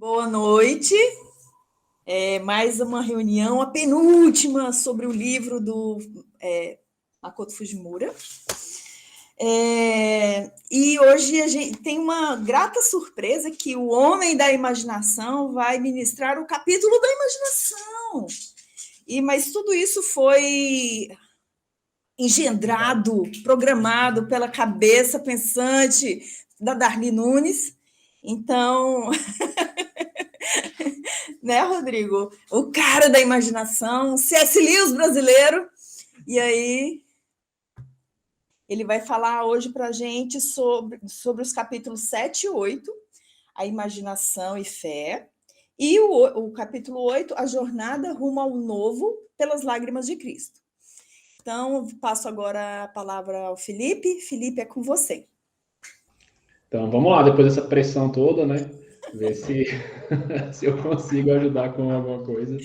Boa noite. Mais uma reunião, a penúltima, sobre o livro do Makoto Fujimura. E hoje a gente tem uma grata surpresa que o Homem da Imaginação vai ministrar o capítulo da imaginação. Mas tudo isso foi engendrado, programado pela cabeça pensante da Darli Nunes. Então... né, Rodrigo? O cara da imaginação, C.S. Lewis brasileiro. E aí, ele vai falar hoje para a gente sobre os capítulos 7 e 8, a imaginação e fé, e o capítulo 8, a jornada rumo ao novo pelas lágrimas de Cristo. Então, passo agora a palavra ao Felipe. Felipe, é com você. Então, vamos lá, depois dessa pressão toda, né? Ver se, se eu consigo ajudar com alguma coisa.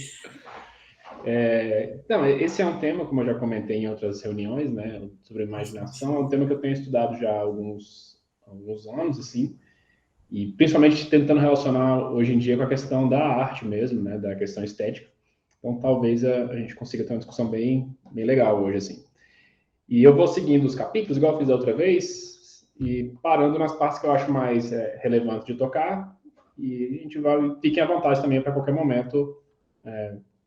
Então, esse é um tema, como eu já comentei em outras reuniões, né? Sobre imaginação, é um tema que eu tenho estudado já há alguns anos, assim, e principalmente tentando relacionar hoje em dia com a questão da arte mesmo, né? Da questão estética. Então, talvez a gente consiga ter uma discussão bem legal hoje, assim. E eu vou seguindo os capítulos, igual eu fiz da outra vez, e parando nas partes que eu acho mais relevantes de tocar, e a gente vai, fiquem à vontade também para qualquer momento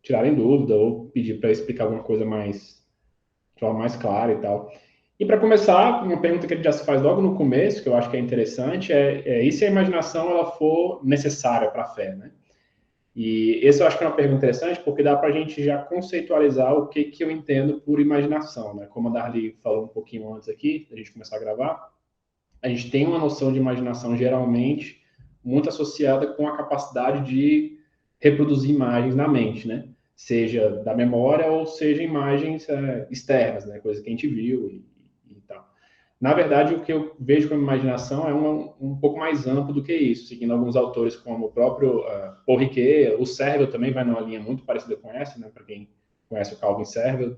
tirarem dúvida ou pedir para explicar alguma coisa de forma mais clara e tal. E para começar, uma pergunta que a gente já se faz logo no começo, que eu acho que é interessante, e se a imaginação ela for necessária para a fé, né? E esse eu acho que é uma pergunta interessante, porque dá para a gente já conceitualizar o que eu entendo por imaginação, né? Como a Darli falou um pouquinho antes aqui, da gente começar a gravar, a gente tem uma noção de imaginação geralmente muito associada com a capacidade de reproduzir imagens na mente, né? Seja da memória ou seja imagens externas, né? Coisa que a gente viu e tal. Na verdade, o que eu vejo como imaginação é um pouco mais amplo do que isso, seguindo alguns autores como o próprio Paul Ricoeur, o Servel também vai numa linha muito parecida com essa, né? Para quem conhece o Calvin Servel,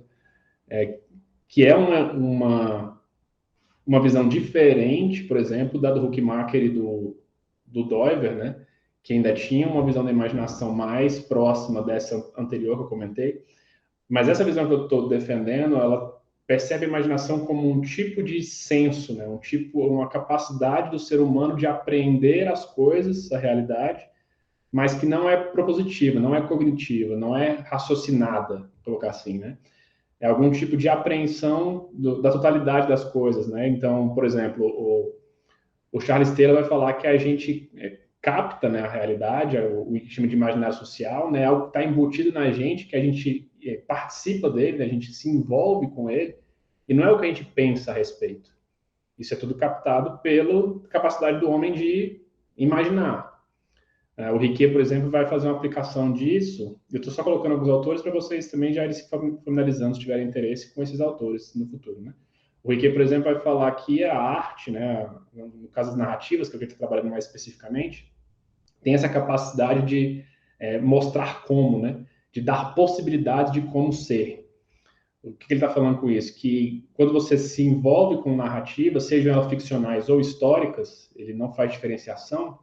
que é uma visão diferente, por exemplo, da do Huckmacher e do Doiver, né? Que ainda tinha uma visão da imaginação mais próxima dessa anterior que eu comentei. Mas essa visão que eu estou defendendo, ela percebe a imaginação como um tipo de senso, né? Uma capacidade do ser humano de aprender as coisas, a realidade, mas que não é propositiva, não é cognitiva, não é raciocinada, vou colocar assim, né? É algum tipo de apreensão da totalidade das coisas, né? Então, por exemplo, o Charles Taylor vai falar que a gente capta, né, a realidade, o que chama de imaginário social, né, algo que está embutido na gente, que a gente participa dele, né, a gente se envolve com ele, e não é o que a gente pensa a respeito. Isso é tudo captado pela capacidade do homem de imaginar. O Riquet, por exemplo, vai fazer uma aplicação disso. Eu estou só colocando alguns autores para vocês também já irem se familiarizando, se tiverem interesse com esses autores no futuro, né? O Riquet, por exemplo, vai falar que a arte, né, no caso das narrativas, que é o que eu estou trabalhando mais especificamente, tem essa capacidade de mostrar como, né, de dar possibilidades de como ser. O que ele está falando com isso? Que quando você se envolve com narrativas, sejam elas ficcionais ou históricas, ele não faz diferenciação,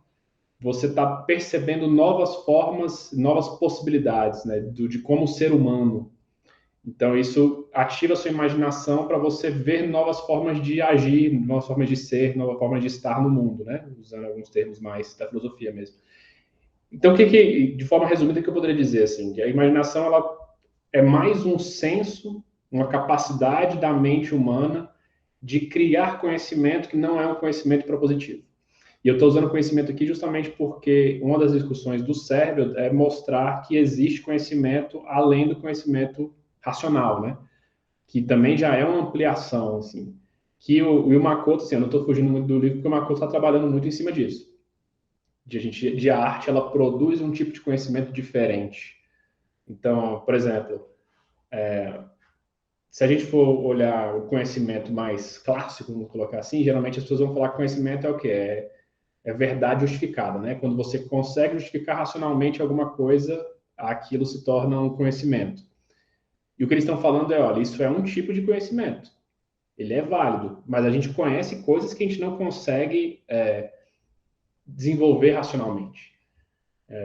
você está percebendo novas formas, novas possibilidades, né, de como ser humano. Então, isso ativa a sua imaginação para você ver novas formas de agir, novas formas de ser, novas formas de estar no mundo, né? Usando alguns termos mais da filosofia mesmo. Então, de forma resumida, que eu poderia dizer assim, que a imaginação ela é mais um senso, uma capacidade da mente humana de criar conhecimento que não é um conhecimento propositivo. E eu estou usando conhecimento aqui justamente porque uma das discussões do Servel é mostrar que existe conhecimento além do conhecimento racional, né? Que também já é uma ampliação, assim. Que o Makoto, assim, eu não estou fugindo muito do livro, porque o Makoto está trabalhando muito em cima disso. De a arte, ela produz um tipo de conhecimento diferente. Então, por exemplo, se a gente for olhar o conhecimento mais clássico, vamos colocar assim, geralmente as pessoas vão falar que conhecimento é o quê? É verdade justificada, né? Quando você consegue justificar racionalmente alguma coisa, aquilo se torna um conhecimento. E o que eles estão falando é, olha, isso é um tipo de conhecimento. Ele é válido, mas a gente conhece coisas que a gente não consegue desenvolver racionalmente.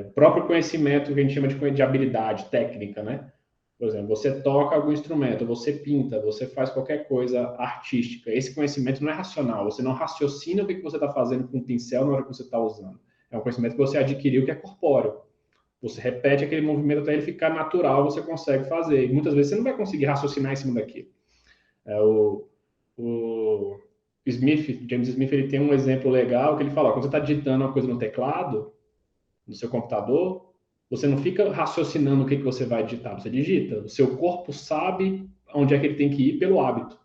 O próprio conhecimento que a gente chama de habilidade técnica, né? Por exemplo, você toca algum instrumento, você pinta, você faz qualquer coisa artística. Esse conhecimento não é racional. Você não raciocina o que você está fazendo com o pincel na hora que você está usando. É um conhecimento que você adquiriu que é corpóreo. Você repete aquele movimento até ele ficar natural, você consegue fazer. E muitas vezes você não vai conseguir raciocinar em cima daquilo. O James Smith, ele tem um exemplo legal que ele fala, quando você está digitando uma coisa no teclado, no seu computador, você não fica raciocinando o que você vai digitar, você digita. O seu corpo sabe onde é que ele tem que ir pelo hábito.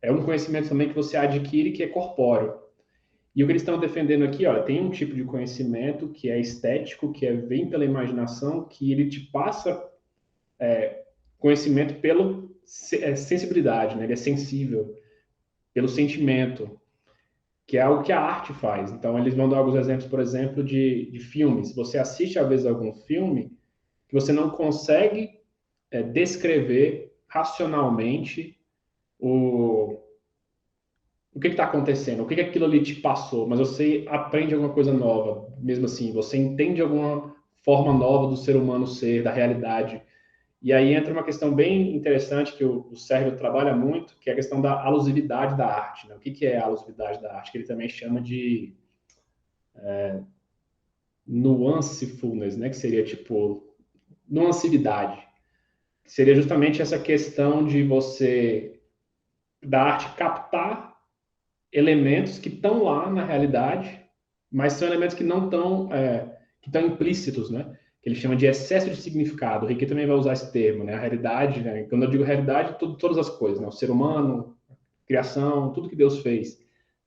É um conhecimento também que você adquire que é corpóreo. E o que eles estão defendendo aqui, olha, tem um tipo de conhecimento que é estético, que vem pela imaginação, que ele te passa conhecimento pela sensibilidade, né? Ele é sensível, pelo sentimento, que é algo que a arte faz. Então, eles vão dar alguns exemplos, por exemplo, de filmes. Você assiste, às vezes, algum filme que você não consegue descrever racionalmente o que está acontecendo, o que aquilo ali te passou, mas você aprende alguma coisa nova, mesmo assim, você entende alguma forma nova do ser humano ser, da realidade. E aí entra uma questão bem interessante que o Sérgio trabalha muito, que é a questão da alusividade da arte. Né? O que é a alusividade da arte? Que ele também chama de nuancefulness, né? Que seria tipo nuancividade. Que seria justamente essa questão de você, da arte, captar elementos que estão lá na realidade, mas são elementos que não estão que estão implícitos, né? Que ele chama de excesso de significado. O Riquet também vai usar esse termo, né? A realidade, né? Quando eu digo realidade, todas as coisas, né? O ser humano, a criação, tudo que Deus fez,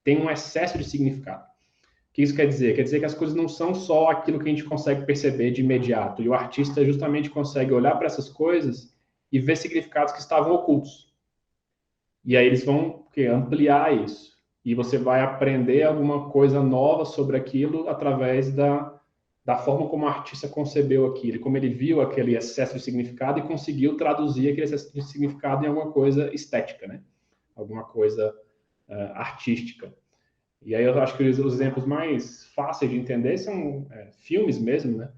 tem um excesso de significado. O que isso quer dizer? Quer dizer que as coisas não são só aquilo que a gente consegue perceber de imediato. E o artista justamente consegue olhar para essas coisas e ver significados que estavam ocultos. E aí eles vão ampliar isso. E você vai aprender alguma coisa nova sobre aquilo através da forma como o artista concebeu aquilo, como ele viu aquele excesso de significado e conseguiu traduzir aquele excesso de significado em alguma coisa estética, né? Alguma coisa artística. E aí eu acho que os exemplos mais fáceis de entender são filmes mesmo, né?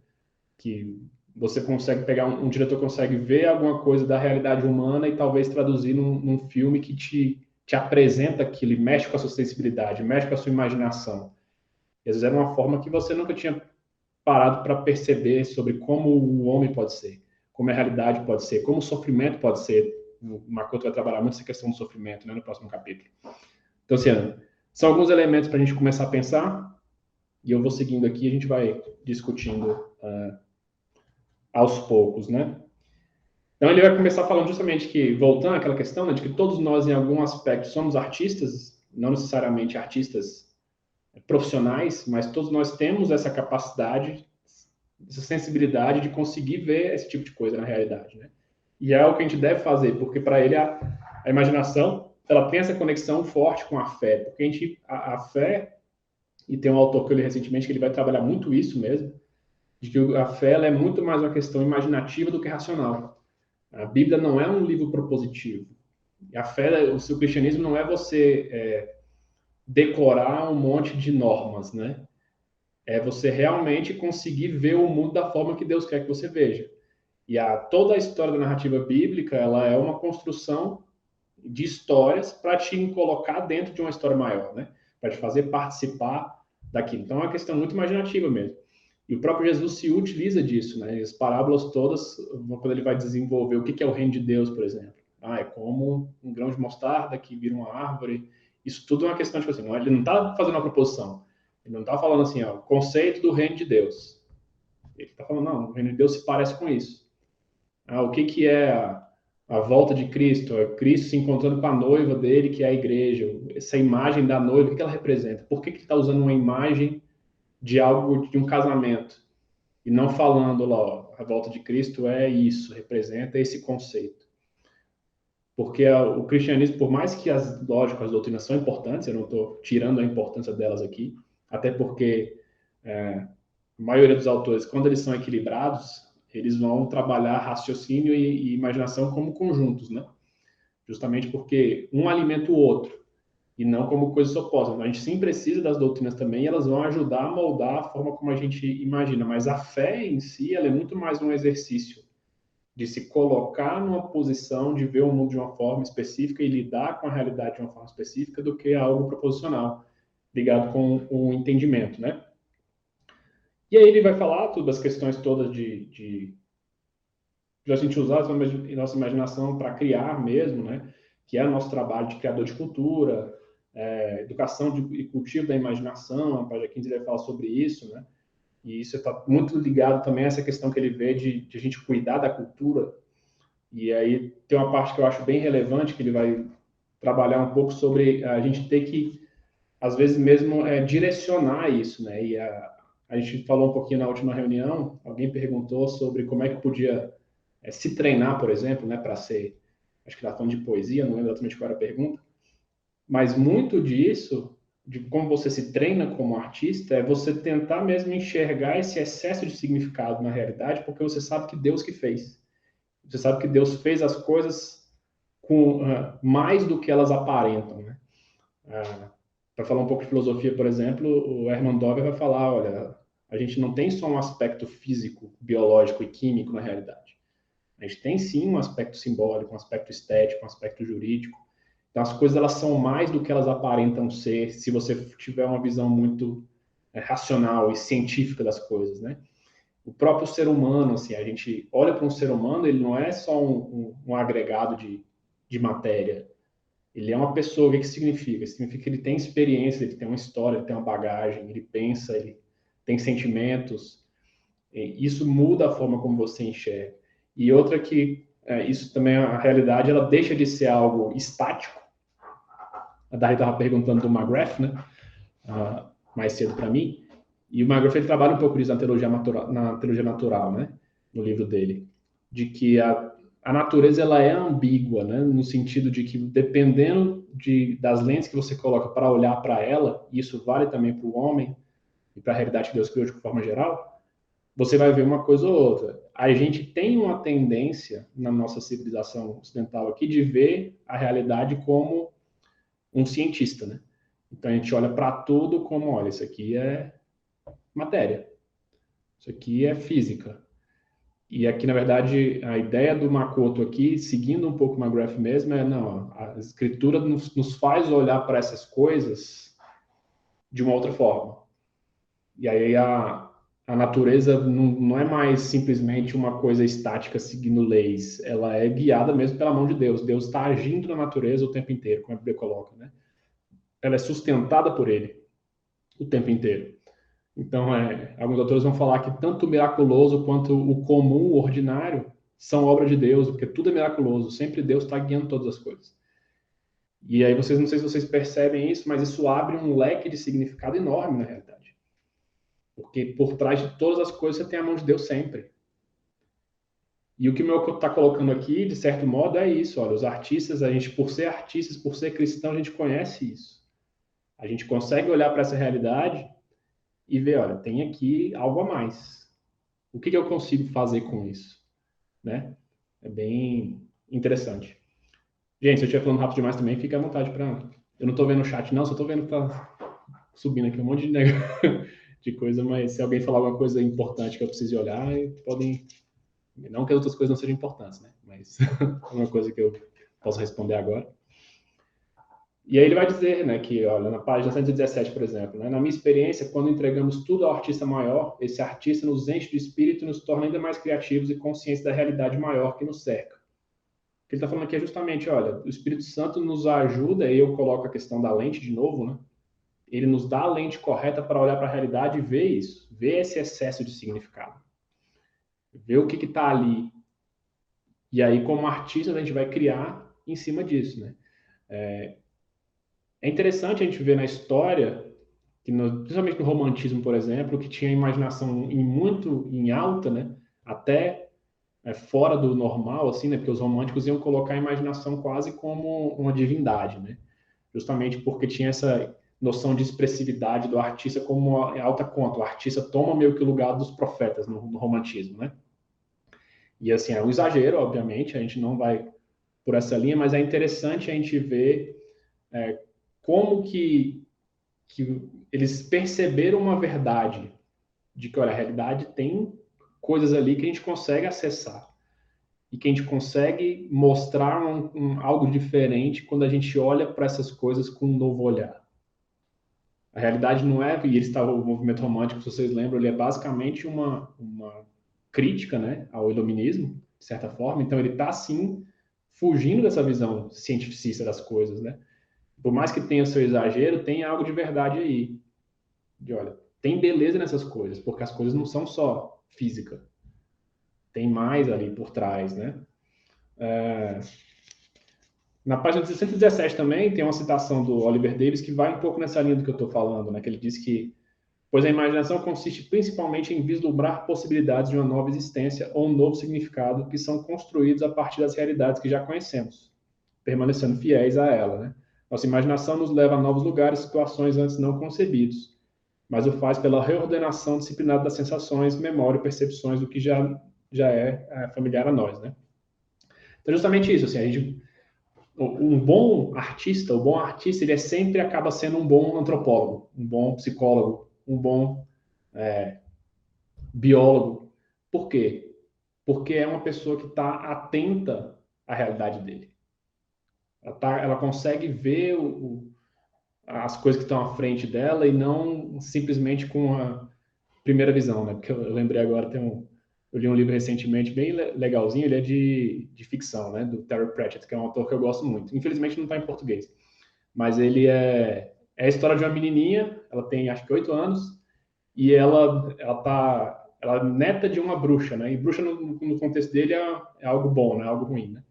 Que você consegue pegar, um diretor consegue ver alguma coisa da realidade humana e talvez traduzir num filme que te apresenta aquilo e mexe com a sua sensibilidade, mexe com a sua imaginação. E às vezes era uma forma que você nunca tinha parado para perceber sobre como o homem pode ser, como a realidade pode ser, como o sofrimento pode ser. O Makoto vai trabalhar muito essa questão do sofrimento, né, no próximo capítulo. Então, assim, são alguns elementos para a gente começar a pensar e eu vou seguindo aqui e a gente vai discutindo aos poucos, né? Então ele vai começar falando justamente que, voltando àquela questão, né, de que todos nós, em algum aspecto, somos artistas, não necessariamente artistas profissionais, mas todos nós temos essa capacidade, essa sensibilidade de conseguir ver esse tipo de coisa na realidade, né? E é o que a gente deve fazer, porque para ele a imaginação, ela tem essa conexão forte com a fé, porque a fé, e tem um autor que eu li recentemente que ele vai trabalhar muito isso mesmo, de que a fé ela é muito mais uma questão imaginativa do que racional. A Bíblia não é um livro propositivo. E a fé, o seu cristianismo não é você decorar um monte de normas, né? É você realmente conseguir ver o mundo da forma que Deus quer que você veja. E toda a história da narrativa bíblica, ela é uma construção de histórias para te colocar dentro de uma história maior, né? Para te fazer participar daquilo. Então é uma questão muito imaginativa mesmo. E o próprio Jesus se utiliza disso, né? As parábolas todas, quando ele vai desenvolver o que é o reino de Deus, por exemplo. É como um grão de mostarda que vira uma árvore. Isso tudo é uma questão, tipo assim, ele não está fazendo uma proposição. Ele não está falando assim, ó, o conceito do reino de Deus. Ele está falando, não, o reino de Deus se parece com isso. O que é a volta de Cristo? É Cristo se encontrando com a noiva dele, que é a igreja. Essa imagem da noiva, o que ela representa? Por que ele está usando uma imagem de algo, de um casamento? E não falando lá, ó, a volta de Cristo é isso, representa esse conceito. Porque o cristianismo, por mais que as lógicas, as doutrinas são importantes, eu não estou tirando a importância delas aqui, até porque a maioria dos autores, quando eles são equilibrados, eles vão trabalhar raciocínio e imaginação como conjuntos, né? Justamente porque um alimenta o outro. e não como coisas opostas. Então, a gente sim precisa das doutrinas também, e elas vão ajudar a moldar a forma como a gente imagina, mas a fé em si, ela é muito mais um exercício de se colocar numa posição de ver o mundo de uma forma específica e lidar com a realidade de uma forma específica do que algo proposicional, ligado com o entendimento, né? E aí ele vai falar tudo as questões todas de a gente usar a nossa imaginação para criar mesmo, né? Que é o nosso trabalho de criador de cultura, educação e cultivo da imaginação, a página 15 ele vai falar sobre isso, né? E isso está muito ligado também a essa questão que ele vê de a gente cuidar da cultura. E aí tem uma parte que eu acho bem relevante, que ele vai trabalhar um pouco sobre a gente ter que, às vezes mesmo, direcionar isso, né? E a gente falou um pouquinho na última reunião, alguém perguntou sobre como é que podia se treinar, por exemplo, né, para ser, acho que estava falando de poesia, não lembro exatamente qual era a pergunta, mas muito disso, de como você se treina como artista, é você tentar mesmo enxergar esse excesso de significado na realidade, porque você sabe que Deus que fez. Você sabe que Deus fez as coisas com mais do que elas aparentam, né? Para falar um pouco de filosofia, por exemplo, o Hermann Dover vai falar, olha, a gente não tem só um aspecto físico, biológico e químico na realidade. A gente tem sim um aspecto simbólico, um aspecto estético, um aspecto jurídico. Então as coisas elas são mais do que elas aparentam ser, se você tiver uma visão muito racional e científica das coisas, né? O próprio ser humano, assim, a gente olha para um ser humano, ele não é só um agregado de matéria. Ele é uma pessoa. O que significa? Significa que ele tem experiência, ele tem uma história, ele tem uma bagagem, ele pensa, ele tem sentimentos. E isso muda a forma como você enxerga. E outra que isso também, a realidade, ela deixa de ser algo estático. A Dari estava perguntando do McGrath, né? Mais cedo para mim. E o McGrath ele trabalha um pouco disso na teologia natural, né? No livro dele, de que a natureza ela é ambígua, né? No sentido de que dependendo das lentes que você coloca para olhar para ela, e isso vale também para o homem e para a realidade que Deus criou de forma geral, você vai ver uma coisa ou outra. A gente tem uma tendência na nossa civilização ocidental aqui de ver a realidade como um cientista, né? Então a gente olha para tudo como, olha, isso aqui é matéria, isso aqui é física. E aqui, na verdade, a ideia do Makoto aqui, seguindo um pouco o McGrath mesmo, não, a escritura nos faz olhar para essas coisas de uma outra forma. E aí a natureza não é mais simplesmente uma coisa estática seguindo leis, ela é guiada mesmo pela mão de Deus. Deus está agindo na natureza o tempo inteiro, como a Bíblia coloca, né? Ela é sustentada por ele o tempo inteiro. Então, alguns autores vão falar que tanto o miraculoso quanto o comum, o ordinário, são obra de Deus, porque tudo é miraculoso, sempre Deus está guiando todas as coisas. E aí, não sei se vocês percebem isso, mas isso abre um leque de significado enorme na realidade. Porque por trás de todas as coisas você tem a mão de Deus sempre. E o que o meu está colocando aqui, de certo modo, é isso. Olha, os artistas, a gente, por ser artistas, por ser cristão, a gente conhece isso. A gente consegue olhar para essa realidade e ver, olha, tem aqui algo a mais. O que eu consigo fazer com isso? Né? É bem interessante. Gente, se eu estiver falando rápido demais também, fica à vontade para... Eu não estou vendo o chat, não, só estou vendo que tá subindo aqui um monte de, de coisa, mas se alguém falar alguma coisa importante que eu precise olhar, podem... Não que as outras coisas não sejam importantes, né? Mas é uma coisa que eu posso responder agora. E aí ele vai dizer, né, que, olha, na página 117, por exemplo, né, na minha experiência, quando entregamos tudo ao artista maior, esse artista nos enche de espírito e nos torna ainda mais criativos e conscientes da realidade maior que nos cerca. O que ele está falando aqui é justamente, olha, o Espírito Santo nos ajuda, e eu coloco a questão da lente de novo, né? Ele nos dá a lente correta para olhar para a realidade e ver isso, ver esse excesso de significado, ver o que está ali. E aí, como artista, a gente vai criar em cima disso, né? É interessante a gente ver na história, que principalmente no romantismo, por exemplo, que tinha a imaginação muito em alta, né? Até fora do normal, assim, né? Porque os românticos iam colocar a imaginação quase como uma divindade, né? Justamente porque tinha essa noção de expressividade do artista como alta conta. O artista toma meio que o lugar dos profetas no romantismo, né? E assim, é um exagero, obviamente, a gente não vai por essa linha, mas é interessante a gente ver como que eles perceberam uma verdade de que, olha, a realidade tem coisas ali que a gente consegue acessar e que a gente consegue mostrar algo diferente quando a gente olha para essas coisas com um novo olhar. A realidade não é, e o movimento romântico, se vocês lembram, ele é basicamente uma crítica, né, ao iluminismo, de certa forma. Então ele está, sim, fugindo dessa visão cientificista das coisas, né? Por mais que tenha seu exagero, tem algo de verdade aí. De, olha, tem beleza nessas coisas, porque as coisas não são só física. Tem mais ali por trás, né? Na página 117 também tem uma citação do Oliver Davis que vai um pouco nessa linha do que eu estou falando, né? Que ele diz que, pois a imaginação consiste principalmente em vislumbrar possibilidades de uma nova existência ou um novo significado que são construídos a partir das realidades que já conhecemos, permanecendo fiéis a ela, né? Nossa imaginação nos leva a novos lugares, situações antes não concebidos, mas o faz pela reordenação disciplinada das sensações, memória e percepções do que já é familiar a nós, né? Então, justamente isso, assim, um bom artista, o bom artista, ele sempre acaba sendo um bom antropólogo, um bom psicólogo, um bom biólogo. Por quê? Porque é uma pessoa que está atenta à realidade dele. Ela consegue ver as coisas que estão à frente dela e não simplesmente com a primeira visão, né? Porque eu lembrei agora, eu li um livro recentemente bem legalzinho, ele é de ficção, né? Do Terry Pratchett, que é um autor que eu gosto muito. Infelizmente não está em português. Mas ele é a história de uma menininha, ela tem acho que 8 anos, e ela é neta de uma bruxa, né? E bruxa no contexto dele é algo bom, não é algo ruim, né?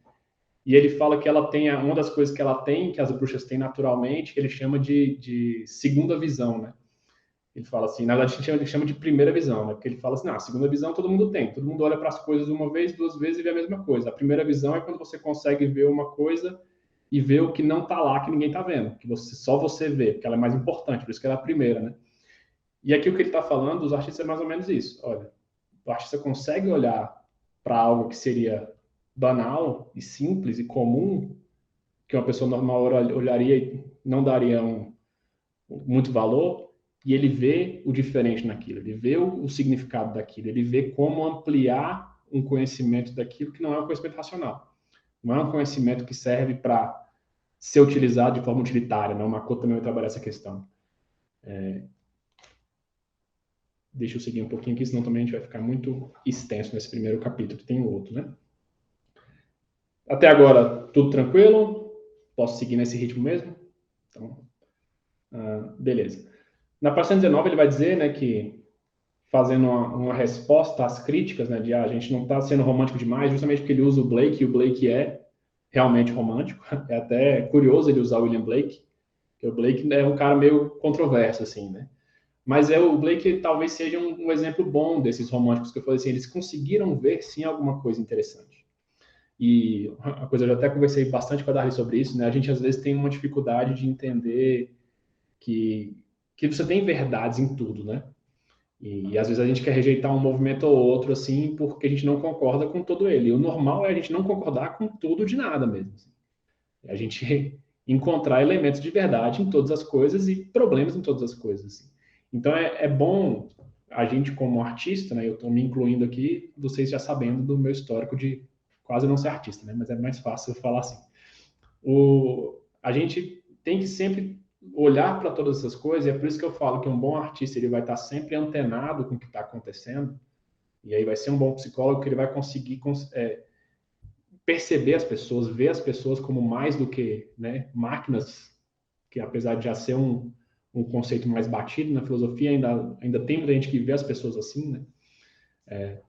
E ele fala que ela tem uma das coisas que ela tem, que as bruxas têm naturalmente, que ele chama de segunda visão, né? Ele fala assim, na verdade ele chama de primeira visão, né? Porque ele fala assim, a segunda visão todo mundo tem, todo mundo olha para as coisas uma vez, duas vezes e vê a mesma coisa. A primeira visão é quando você consegue ver uma coisa e ver o que não está lá, que ninguém está vendo, que só você vê, porque ela é mais importante, por isso que ela é a primeira, né? E aqui o que ele está falando dos artistas é mais ou menos isso. Olha, o artista consegue olhar para algo que seria banal e simples e comum, que uma pessoa normal olharia e não daria muito valor, e ele vê o diferente naquilo, ele vê o significado daquilo, ele vê como ampliar um conhecimento daquilo que não é um conhecimento racional. Não é um conhecimento que serve para ser utilizado de forma utilitária, né? O Makoto também vai trabalhar essa questão. Deixa eu seguir um pouquinho aqui, senão também a gente vai ficar muito extenso nesse primeiro capítulo, tem outro, né? Até agora, tudo tranquilo? Posso seguir nesse ritmo mesmo? Então, beleza. Na página 19 ele vai dizer, né, que fazendo uma resposta às críticas, né, de a gente não está sendo romântico demais, justamente porque ele usa o Blake, e o Blake é realmente romântico. É até curioso ele usar o William Blake, porque o Blake é um cara meio controverso, assim, né? Mas o Blake talvez seja um exemplo bom desses românticos que eu falei assim, eles conseguiram ver, sim, alguma coisa interessante. E a coisa, eu já até conversei bastante com a Darly sobre isso, né? A gente às vezes tem uma dificuldade de entender que você tem verdades em tudo, né? E às vezes a gente quer rejeitar um movimento ou outro, assim, porque a gente não concorda com todo ele. E o normal é a gente não concordar com tudo de nada mesmo. Assim. É a gente encontrar elementos de verdade em todas as coisas e problemas em todas as coisas. Assim. Então é bom a gente, como artista, né? Eu estou me incluindo aqui, vocês já sabendo do meu histórico de quase não ser artista, né? Mas é mais fácil eu falar assim. A gente tem que sempre olhar para todas essas coisas, e é por isso que eu falo que um bom artista ele vai estar sempre antenado com o que está acontecendo, e aí vai ser um bom psicólogo que ele vai conseguir perceber as pessoas, ver as pessoas como mais do que, né, máquinas, que apesar de já ser um conceito mais batido na filosofia, ainda tem muita gente que vê as pessoas assim, né?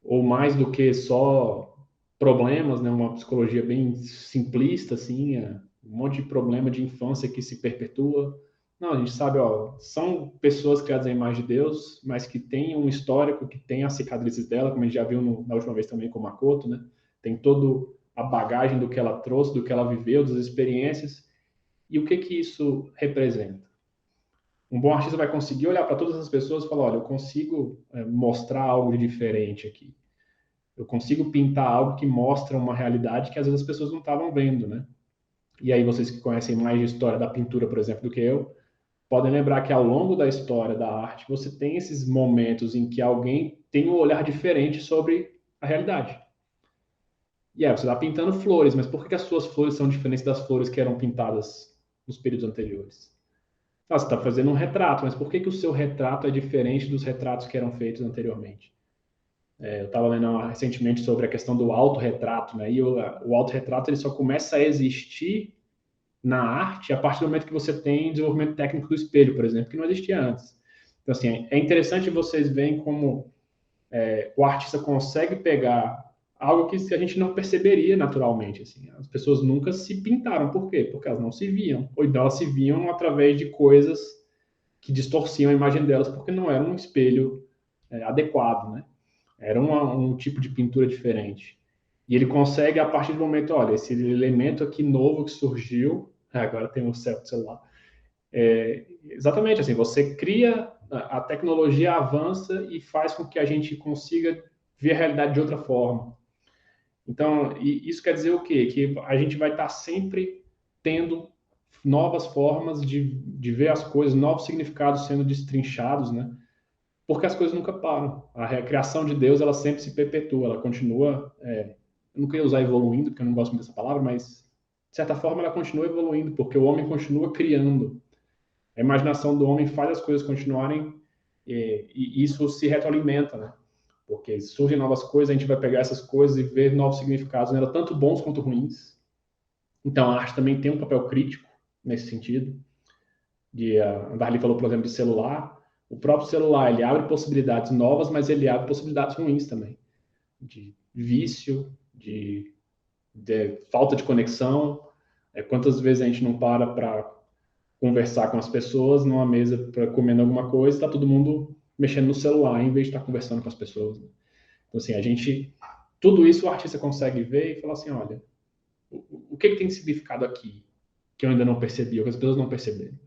Ou mais do que só problemas, né? Uma psicologia bem simplista, assim, um monte de problema de infância que se perpetua. Não, a gente sabe, ó, são pessoas criadas à imagem de Deus, mas que têm um histórico, que tem as cicatrizes dela, como a gente já viu na última vez também com o Makoto, né? Tem toda a bagagem do que ela trouxe, do que ela viveu, das experiências. E o que que isso representa? Um bom artista vai conseguir olhar para todas as pessoas e falar, olha, eu consigo mostrar algo de diferente aqui. Eu consigo pintar algo que mostra uma realidade que às vezes as pessoas não estavam vendo, né? e aí vocês que conhecem mais de história da pintura, por exemplo, do que eu, podem lembrar que ao longo da história da arte, você tem esses momentos em que alguém tem um olhar diferente sobre a realidade. E você está pintando flores, mas por que as suas flores são diferentes das flores que eram pintadas nos períodos anteriores? Você está fazendo um retrato, mas por que o seu retrato é diferente dos retratos que eram feitos anteriormente? Eu estava lendo recentemente sobre a questão do autorretrato, né? E o autorretrato ele só começa a existir na arte a partir do momento que você tem desenvolvimento técnico do espelho, por exemplo, que não existia antes. Então, assim, é interessante vocês verem como o artista consegue pegar algo que a gente não perceberia naturalmente. Assim. As pessoas nunca se pintaram. Por quê? Porque elas não se viam. Ou então elas se viam através de coisas que distorciam a imagem delas, porque não era um espelho adequado, né? Era um tipo de pintura diferente. E ele consegue, a partir do momento, olha, esse elemento aqui novo que surgiu, agora tem um certo celular, exatamente assim, você cria, a tecnologia avança e faz com que a gente consiga ver a realidade de outra forma. Então, isso quer dizer o quê? Que a gente vai estar sempre tendo novas formas de ver as coisas, novos significados sendo destrinchados, né? Porque as coisas nunca param. A criação de Deus, ela sempre se perpetua, ela continua, eu não queria usar evoluindo, porque eu não gosto muito dessa palavra, mas, de certa forma, ela continua evoluindo, porque o homem continua criando. A imaginação do homem faz as coisas continuarem e isso se retroalimenta, né? Porque surgem novas coisas, a gente vai pegar essas coisas e ver novos significados, né? Tanto bons quanto ruins. Então, a arte também tem um papel crítico nesse sentido. A Darli falou, por exemplo, de celular. O próprio celular, ele abre possibilidades novas, mas ele abre possibilidades ruins também. De vício, de falta de conexão. Quantas vezes a gente não para conversar com as pessoas numa mesa para comendo alguma coisa, está todo mundo mexendo no celular em vez de estar conversando com as pessoas. Né? Então, assim, tudo isso o artista consegue ver e falar assim, olha, o que tem significado aqui que eu ainda não percebi, ou que as pessoas não perceberam?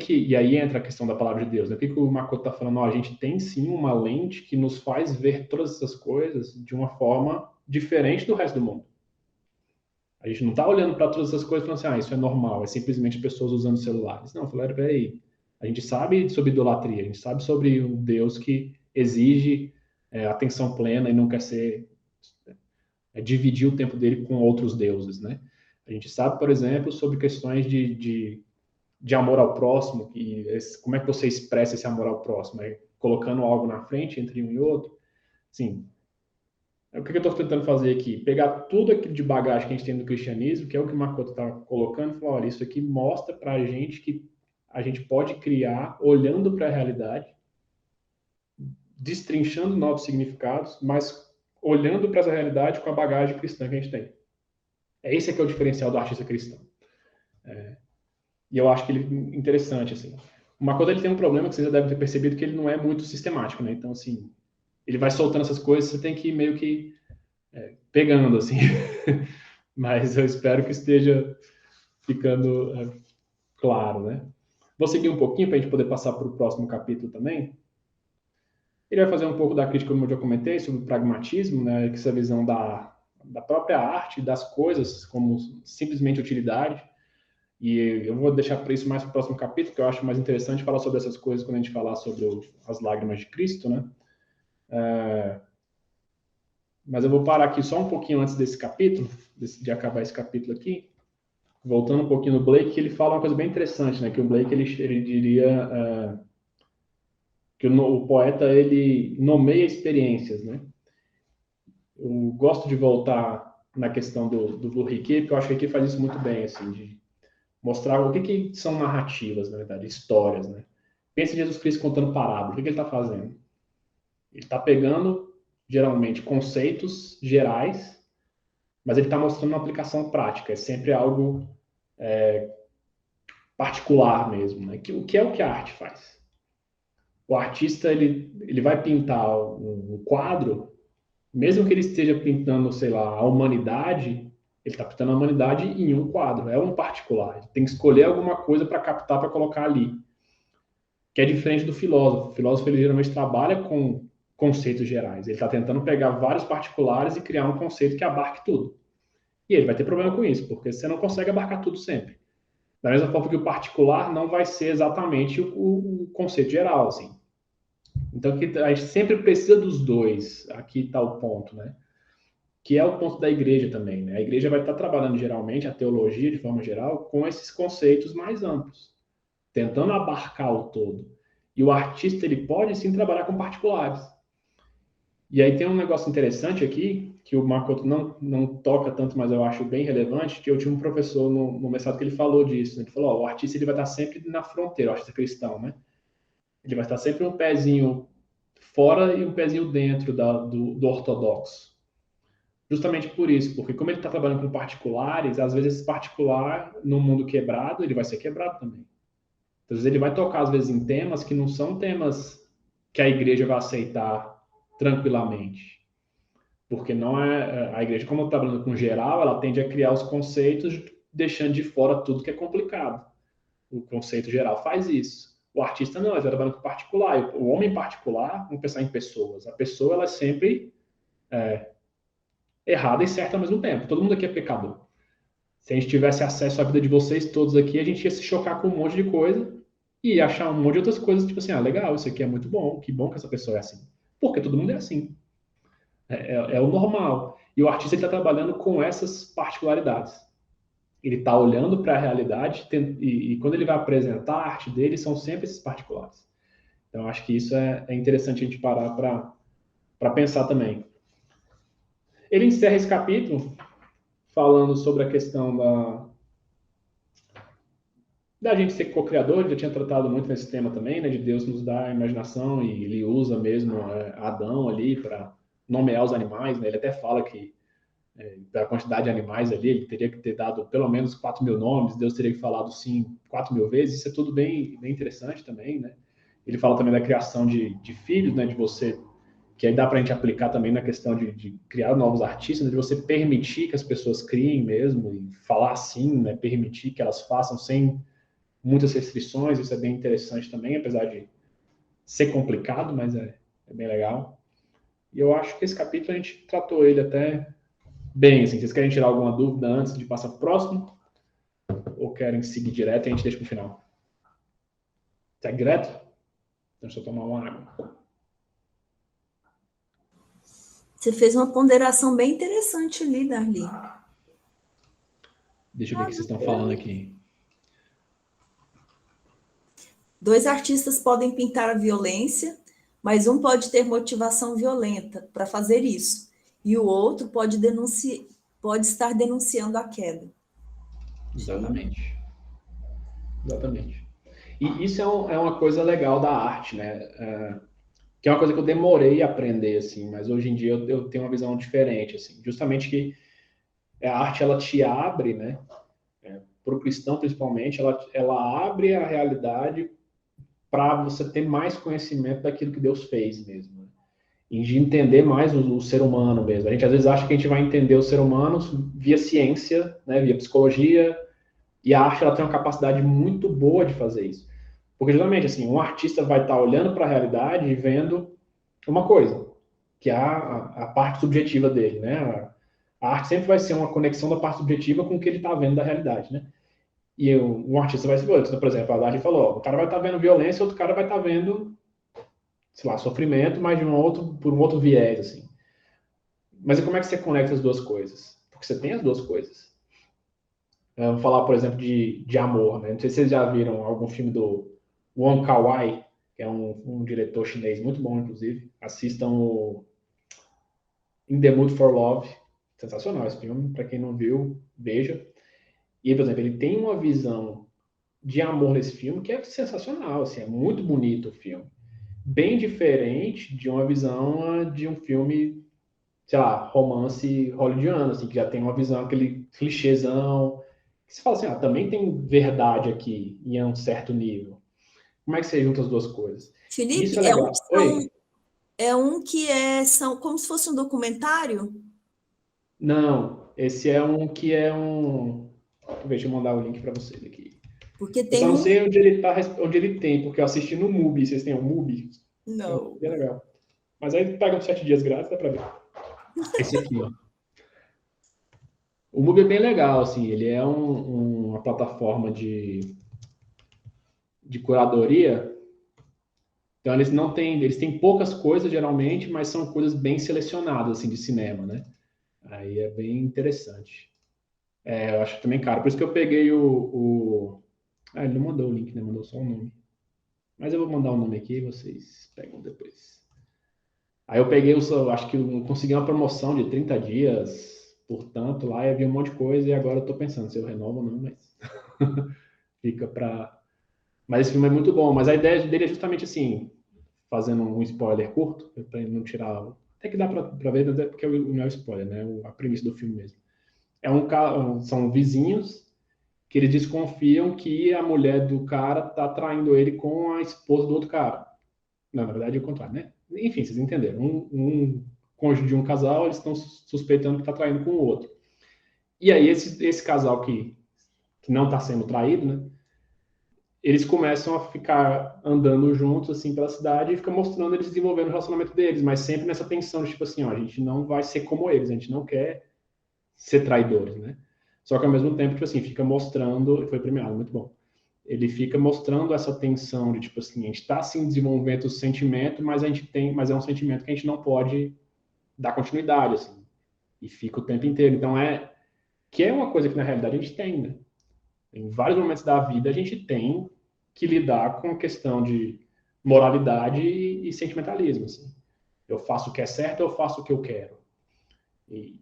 E aí entra a questão da palavra de Deus, né? O que o Makoto está falando? A gente tem sim uma lente que nos faz ver todas essas coisas de uma forma diferente do resto do mundo. A gente não está olhando para todas essas coisas e falando assim, isso é normal, é simplesmente pessoas usando celulares. Não, falaram, peraí, a gente sabe sobre idolatria, a gente sabe sobre um Deus que exige atenção plena e não quer dividir o tempo dele com outros deuses, né? A gente sabe, por exemplo, sobre questões de amor ao próximo, como é que você expressa esse amor ao próximo? Colocando algo na frente entre um e outro? Sim. O que eu estou tentando fazer aqui? Pegar tudo aquilo de bagagem que a gente tem do cristianismo, que é o que o Makoto está colocando, e falar, olha, isso aqui mostra para a gente que a gente pode criar olhando para a realidade, destrinchando novos significados, mas olhando para essa realidade com a bagagem cristã que a gente tem. Esse aqui é o diferencial do artista cristão. E eu acho que ele é interessante, assim. O Makoto, ele tem um problema que vocês já devem ter percebido, que ele não é muito sistemático, né? Então, assim, ele vai soltando essas coisas, você tem que ir meio que pegando, assim. Mas eu espero que esteja ficando claro, né? Vou seguir um pouquinho para a gente poder passar para o próximo capítulo também. Ele vai fazer um pouco da crítica, como eu já comentei, sobre o pragmatismo, né? Que essa visão da própria arte, das coisas, como simplesmente utilidade. E eu vou deixar para isso mais para o próximo capítulo, que eu acho mais interessante falar sobre essas coisas quando a gente falar sobre as lágrimas de Cristo, né? Mas eu vou parar aqui só um pouquinho antes desse capítulo, de acabar esse capítulo aqui, voltando um pouquinho no Blake, que ele fala uma coisa bem interessante, né? Que o Blake, ele diria que o poeta, ele nomeia experiências, né? Eu gosto de voltar na questão do Blue Riquet, porque eu acho que aqui faz isso muito bem, assim, de mostrar o que são narrativas, na verdade, histórias, né? Pensa em Jesus Cristo contando parábola. O que ele está fazendo? Ele está pegando, geralmente, conceitos gerais, mas ele está mostrando uma aplicação prática. É sempre algo particular mesmo, né? O que é o que a arte faz? O artista, ele vai pintar um quadro, mesmo que ele esteja pintando, sei lá, a humanidade, ele está pintando a humanidade em um quadro, é um particular. Ele tem que escolher alguma coisa para captar, para colocar ali. Que é diferente do filósofo. O filósofo, ele geralmente trabalha com conceitos gerais. Ele está tentando pegar vários particulares e criar um conceito que abarque tudo. E ele vai ter problema com isso, porque você não consegue abarcar tudo sempre. Da mesma forma que o particular não vai ser exatamente o conceito geral, assim. Então, a gente sempre precisa dos dois. Aqui está o ponto, né? Que é o ponto da igreja também, né? A igreja vai estar trabalhando geralmente a teologia de forma geral com esses conceitos mais amplos, tentando abarcar o todo. E o artista ele pode sim trabalhar com particulares. E aí tem um negócio interessante aqui que o Makoto não toca tanto, mas eu acho bem relevante, que eu tinha um professor no mestrado que ele falou disso. Né? Ele falou: ó, o artista ele vai estar sempre na fronteira, o artista cristão, né? Ele vai estar sempre um pezinho fora e um pezinho dentro do ortodoxo. Justamente por isso, porque como ele está trabalhando com particulares, às vezes esse particular, no mundo quebrado, ele vai ser quebrado também. Às vezes ele vai tocar, às vezes, em temas que não são temas que a igreja vai aceitar tranquilamente. Porque não é a igreja, como está trabalhando com geral, ela tende a criar os conceitos deixando de fora tudo que é complicado. O conceito geral faz isso. O artista não, ele está trabalhando com particular. O homem particular, vamos pensar em pessoas. A pessoa ela é sempre errada e certa ao mesmo tempo. Todo mundo aqui é pecador. Se a gente tivesse acesso à vida de vocês todos aqui, a gente ia se chocar com um monte de coisa e achar um monte de outras coisas, tipo assim, legal, isso aqui é muito bom, que bom que essa pessoa é assim. Porque todo mundo é assim. É o normal. E o artista está trabalhando com essas particularidades. Ele está olhando para a realidade e quando ele vai apresentar a arte dele, são sempre esses particulares. Então, acho que isso é interessante a gente parar para pensar também. Ele encerra esse capítulo falando sobre a questão da gente ser co-criador. Ele já tinha tratado muito nesse tema também, né, de Deus nos dar a imaginação, e ele usa mesmo Adão ali para nomear os animais. Né? Ele até fala que da quantidade de animais ali, ele teria que ter dado pelo menos 4.000 nomes, Deus teria que falado sim 4.000 vezes. Isso é tudo bem, bem interessante também, né? Ele fala também da criação de filhos, né, de você, que aí dá para a gente aplicar também na questão de criar novos artistas, né, de você permitir que as pessoas criem mesmo, e falar sim, né, permitir que elas façam sem muitas restrições. Isso é bem interessante também, apesar de ser complicado, mas é bem legal. E eu acho que esse capítulo a gente tratou ele até bem, assim. Vocês querem tirar alguma dúvida antes de passar para o próximo? Ou querem seguir direto e a gente deixa para o final? Segue direto? Então, deixa eu tomar uma água. Você fez uma ponderação bem interessante ali, Darli. Deixa eu ver o que vocês estão falando aqui. 2 artistas podem pintar a violência, mas um pode ter motivação violenta para fazer isso, e o outro pode estar denunciando a queda. Exatamente. Exatamente. E isso é uma coisa legal da arte, né? Que é uma coisa que eu demorei a aprender, assim, mas hoje em dia eu tenho uma visão diferente, assim. Justamente que a arte, ela te abre, né? Para o cristão, principalmente, ela abre a realidade para você ter mais conhecimento daquilo que Deus fez mesmo. Né? E de entender mais o ser humano mesmo. A gente às vezes acha que a gente vai entender o ser humano via ciência, né? Via psicologia, e a arte ela tem uma capacidade muito boa de fazer isso. Porque, geralmente, assim, um artista vai estar olhando para a realidade e vendo uma coisa, que é a parte subjetiva dele, né? A arte sempre vai ser uma conexão da parte subjetiva com o que ele está vendo da realidade, né? E um artista vai ser, por exemplo, a Dali falou, o cara vai estar vendo violência, outro cara vai estar vendo, sei lá, sofrimento, mas por um outro viés, assim. Mas e como é que você conecta as duas coisas? Porque você tem as duas coisas. Vamos falar, por exemplo, de amor, né? Não sei se vocês já viram algum filme do Wong Kar-wai, que é um diretor chinês muito bom, inclusive. Assistam o In the Mood for Love. Sensacional esse filme. Para quem não viu, veja. E, por exemplo, ele tem uma visão de amor nesse filme que é sensacional. Assim, é muito bonito o filme. Bem diferente de uma visão de um filme, sei lá, romance hollywoodiano, assim, que já tem uma visão, aquele clichêzão. Você fala assim, também tem verdade aqui em um certo nível. Como é que você junta as duas coisas? Felipe, Isso é legal. Oi? é um que são como se fosse um documentário? Não, esse é um que é um. Deixa eu mandar o link para vocês aqui. Porque Eu só tem não um... sei onde ele tem, porque eu assisti no Mubi. Vocês têm um Mubi? Não. É legal. Mas aí pega uns 7 dias grátis, dá pra ver. Esse aqui, ó. O MUBI é bem legal, assim, ele é uma plataforma de curadoria. Então eles têm poucas coisas geralmente, mas são coisas bem selecionadas assim de cinema, né? Aí é bem interessante. Eu acho também caro, por isso que eu peguei Ah, ele não mandou o link, né? Mandou só o nome. Mas eu vou mandar o nome aqui e vocês pegam depois. Aí eu peguei, acho que eu consegui uma promoção de 30 dias, portanto, lá eu vi um monte de coisa e agora eu tô pensando se eu renovo ou não, mas fica pra. Mas esse filme é muito bom, mas a ideia dele é justamente assim, fazendo um spoiler curto, para não tirar. Até que dá para ver, mas é porque não é o spoiler, né? A premissa do filme mesmo. São vizinhos que eles desconfiam que a mulher do cara tá traindo ele com a esposa do outro cara. Não, na verdade é o contrário, né? Enfim, vocês entenderam. Um cônjuge de um casal, eles estão suspeitando que tá traindo com o outro. E aí esse casal que não está sendo traído, né? Eles começam a ficar andando juntos assim pela cidade e fica mostrando eles desenvolvendo o relacionamento deles, mas sempre nessa tensão de tipo assim, ó, a gente não vai ser como eles, a gente não quer ser traidores, né? Só que ao mesmo tempo, tipo assim, fica mostrando, foi premiado, muito bom. Ele fica mostrando essa tensão de tipo assim, a gente está assim desenvolvendo o sentimento, mas é um sentimento que a gente não pode dar continuidade assim. E fica o tempo inteiro. Então que é uma coisa que na realidade a gente tem, né? Em vários momentos da vida a gente tem que lidar com a questão de moralidade e sentimentalismo. Assim. Eu faço o que é certo, eu faço o que eu quero. E,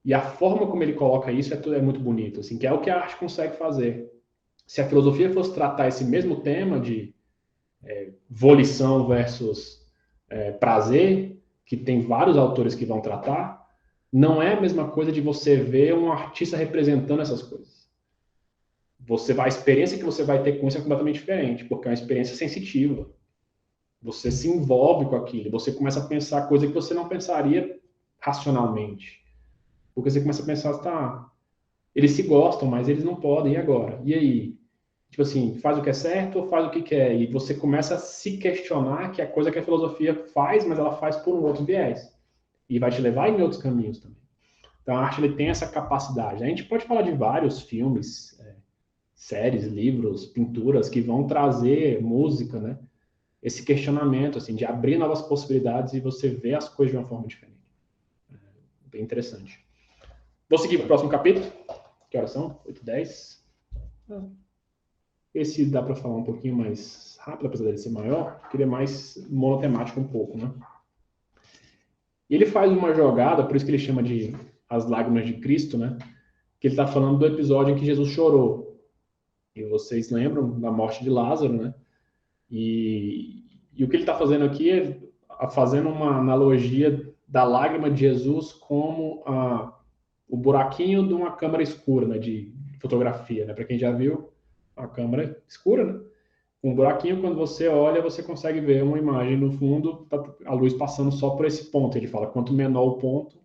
e a forma como ele coloca isso é muito bonito, assim, que é o que a arte consegue fazer. Se a filosofia fosse tratar esse mesmo tema de volição versus prazer, que tem vários autores que vão tratar, não é a mesma coisa de você ver um artista representando essas coisas. A experiência que você vai ter com isso é completamente diferente, porque é uma experiência sensitiva. Você se envolve com aquilo, você começa a pensar coisa que você não pensaria racionalmente. Porque você começa a pensar, tá, eles se gostam, mas eles não podem, e agora? E aí? Tipo assim, faz o que é certo ou faz o que quer? E você começa a se questionar que é coisa que a filosofia faz, mas ela faz por um outro viés. E vai te levar em outros caminhos também. Então a arte ele tem essa capacidade. A gente pode falar de vários filmes, séries, livros, pinturas que vão trazer música, né? Esse questionamento, assim, de abrir novas possibilidades e você ver as coisas de uma forma diferente. Bem interessante. Vou seguir para o próximo capítulo. Que horas são? 8h10. Esse dá para falar um pouquinho mais rápido, apesar dele ser maior. Queria mais monotemático um pouco, né? E ele faz uma jogada, por isso que ele chama de As Lágrimas de Cristo, né? Que ele está falando do episódio em que Jesus chorou. E vocês lembram da morte de Lázaro, né? E o que ele está fazendo aqui é fazendo uma analogia da lágrima de Jesus como o buraquinho de uma câmera escura, né, de fotografia, né? Para quem já viu, a câmera escura, né? Um buraquinho, quando você olha, você consegue ver uma imagem no fundo, a luz passando só por esse ponto. Ele fala, quanto menor o ponto,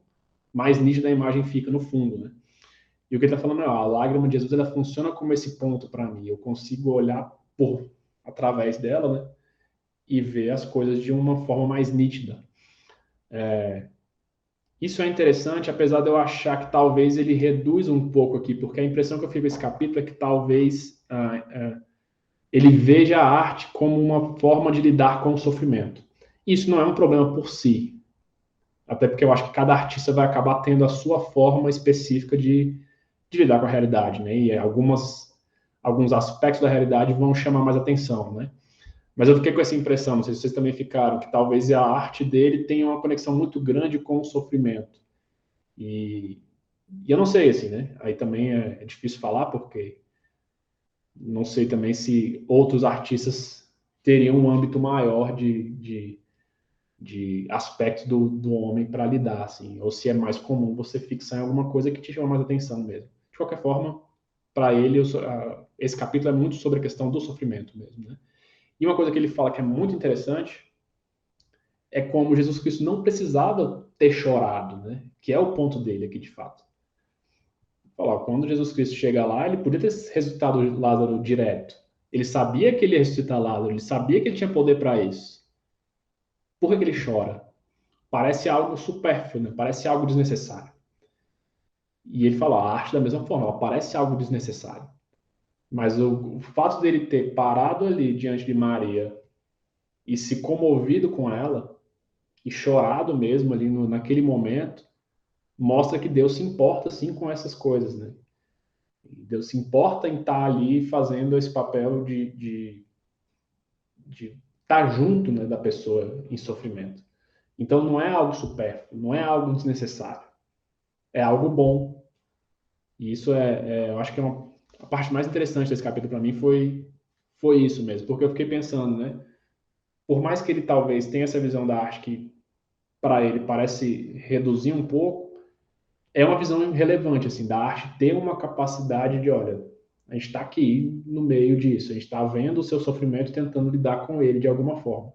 mais nítida a imagem fica no fundo, né? E o que ele está falando é, a lágrima de Jesus, ela funciona como esse ponto para mim. Eu consigo olhar através dela, né? E ver as coisas de uma forma mais nítida. Isso é interessante, apesar de eu achar que talvez ele reduz um pouco aqui, porque a impressão que eu fico com esse capítulo é que talvez ele veja a arte como uma forma de lidar com o sofrimento. Isso não é um problema por si, até porque eu acho que cada artista vai acabar tendo a sua forma específica de lidar com a realidade, né? E alguns aspectos da realidade vão chamar mais atenção, né? Mas eu fiquei com essa impressão, não sei se vocês também ficaram, que talvez a arte dele tenha uma conexão muito grande com o sofrimento. E eu não sei, assim, né? Aí também é difícil falar, porque não sei também se outros artistas teriam um âmbito maior de aspectos do homem para lidar, assim, ou se é mais comum você fixar em alguma coisa que te chama mais atenção mesmo. De qualquer forma, para ele, esse capítulo é muito sobre a questão do sofrimento mesmo, né? E uma coisa que ele fala que é muito interessante é como Jesus Cristo não precisava ter chorado, né? Que é o ponto dele aqui, de fato. Falar, quando Jesus Cristo chega lá, ele podia ter ressuscitado Lázaro direto. Ele sabia que ele ia ressuscitar Lázaro, ele sabia que ele tinha poder para isso. Por que ele chora? Parece algo supérfluo, né? Parece algo desnecessário. E ele fala, a arte da mesma forma, ela parece algo desnecessário. Mas o fato dele ter parado ali diante de Maria e se comovido com ela, e chorado mesmo ali naquele momento, mostra que Deus se importa sim com essas coisas, né? Deus se importa em estar ali fazendo esse papel de estar junto, né, da pessoa em sofrimento. Então não é algo supérfluo, não é algo desnecessário, é algo bom. E isso eu acho que a parte mais interessante desse capítulo para mim foi isso mesmo, porque eu fiquei pensando, né? Por mais que ele talvez tenha essa visão da arte que para ele parece reduzir um pouco, é uma visão relevante assim da arte ter uma capacidade de, olha, a gente está aqui no meio disso, a gente está vendo o seu sofrimento e tentando lidar com ele de alguma forma.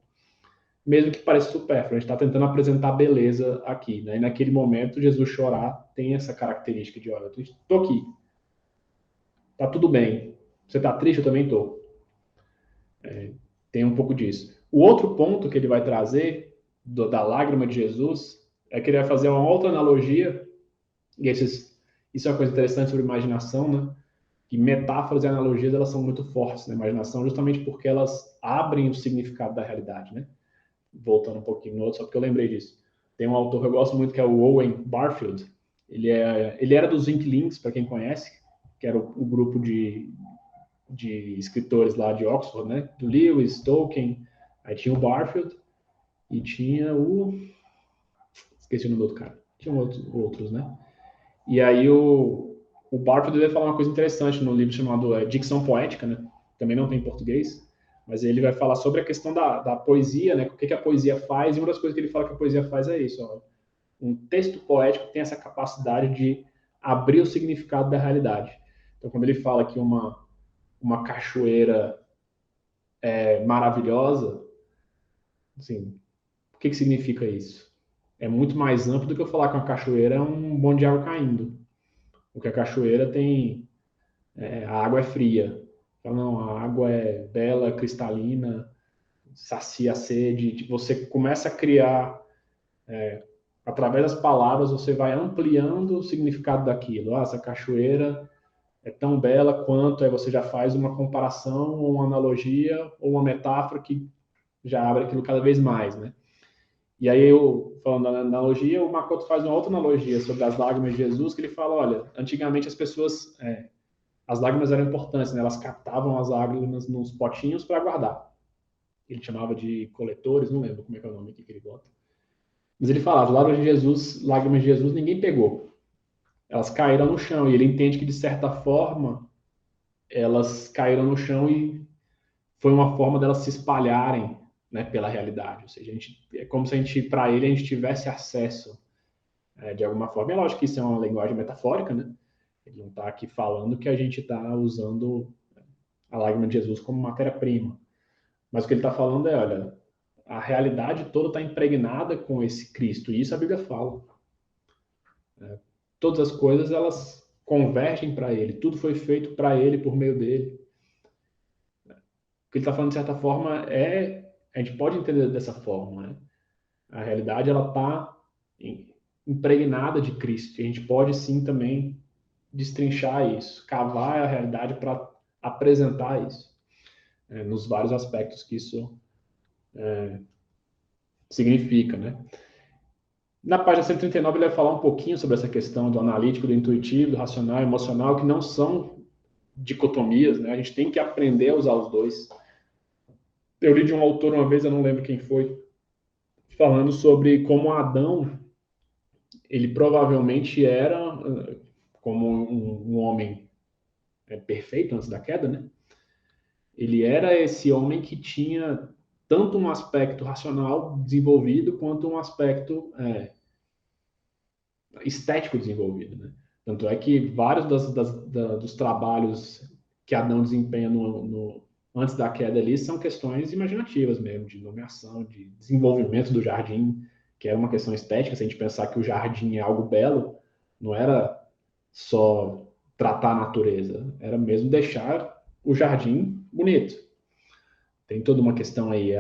Mesmo que pareça supérfluo, a gente está tentando apresentar beleza aqui, né? E naquele momento, Jesus chorar tem essa característica de, olha, eu estou aqui, tá tudo bem. Você está triste? Eu também estou. Tem um pouco disso. O outro ponto que ele vai trazer da lágrima de Jesus é que ele vai fazer uma outra analogia, e isso é uma coisa interessante sobre imaginação, né? Que metáforas e analogias elas são muito fortes na imaginação, justamente porque elas abrem o significado da realidade, né? Voltando um pouquinho no outro, só porque eu lembrei disso. Tem um autor que eu gosto muito que é o Owen Barfield. Ele era dos Inklings, para quem conhece, que era o grupo de escritores lá de Oxford, né? Do Lewis, Tolkien, aí tinha o Barfield e tinha esqueci o nome do outro cara. Tinha outros, né? E aí o Barfield vai falar uma coisa interessante no livro chamado Dicção Poética, né? Também não tem em português, mas ele vai falar sobre a questão da poesia, né? O que a poesia faz, e uma das coisas que ele fala que a poesia faz é isso, ó. Um texto poético tem essa capacidade de abrir o significado da realidade. Então, quando ele fala que uma cachoeira é maravilhosa, assim, o que significa isso? É muito mais amplo do que eu falar que uma cachoeira é um monte de água caindo. Porque a cachoeira tem a água é fria. Então, não, a água é bela, cristalina, sacia a sede. Você começa a criar, através das palavras, você vai ampliando o significado daquilo. Ah, essa cachoeira é tão bela quanto, aí você já faz uma comparação, ou uma analogia, ou uma metáfora que já abre aquilo cada vez mais, né? E aí, falando da analogia, o Makoto faz uma outra analogia sobre as lágrimas de Jesus, que ele fala, olha, antigamente as pessoas as lágrimas eram importantes, né? Elas captavam as lágrimas nos potinhos para guardar. Ele chamava de coletores, não lembro como é que é o nome aqui que ele bota. Mas ele fala, as lágrimas de Jesus, ninguém pegou. Elas caíram no chão, e ele entende que, de certa forma, elas caíram no chão e foi uma forma delas se espalharem, né, pela realidade. Ou seja, é como se para ele, a gente tivesse acesso de alguma forma. É lógico que isso é uma linguagem metafórica, né? Ele não está aqui falando que a gente está usando a lágrima de Jesus como matéria-prima. Mas o que ele está falando é, olha, a realidade toda está impregnada com esse Cristo. E isso a Bíblia fala. Todas as coisas, elas convergem para ele. Tudo foi feito para ele, por meio dele. O que ele está falando, de certa forma, a gente pode entender dessa forma, né? A realidade, ela está impregnada de Cristo. E a gente pode, sim, também destrinchar isso. Cavar a realidade para apresentar isso. Nos vários aspectos que isso significa, né? Na página 139, ele vai falar um pouquinho sobre essa questão do analítico, do intuitivo, do racional, emocional, que não são dicotomias, né? A gente tem que aprender a usar os dois. Eu li de um autor uma vez, eu não lembro quem foi, falando sobre como Adão, ele provavelmente era, como um homem perfeito antes da queda, né? Ele era esse homem que tinha tanto um aspecto racional desenvolvido quanto um aspecto estético desenvolvido, né? Tanto é que vários dos trabalhos que Adão desempenha antes da queda ali são questões imaginativas mesmo, de nomeação, de desenvolvimento do jardim, que era uma questão estética. Se a gente pensar que o jardim é algo belo, não era só tratar a natureza, era mesmo deixar o jardim bonito. Tem toda uma questão aí.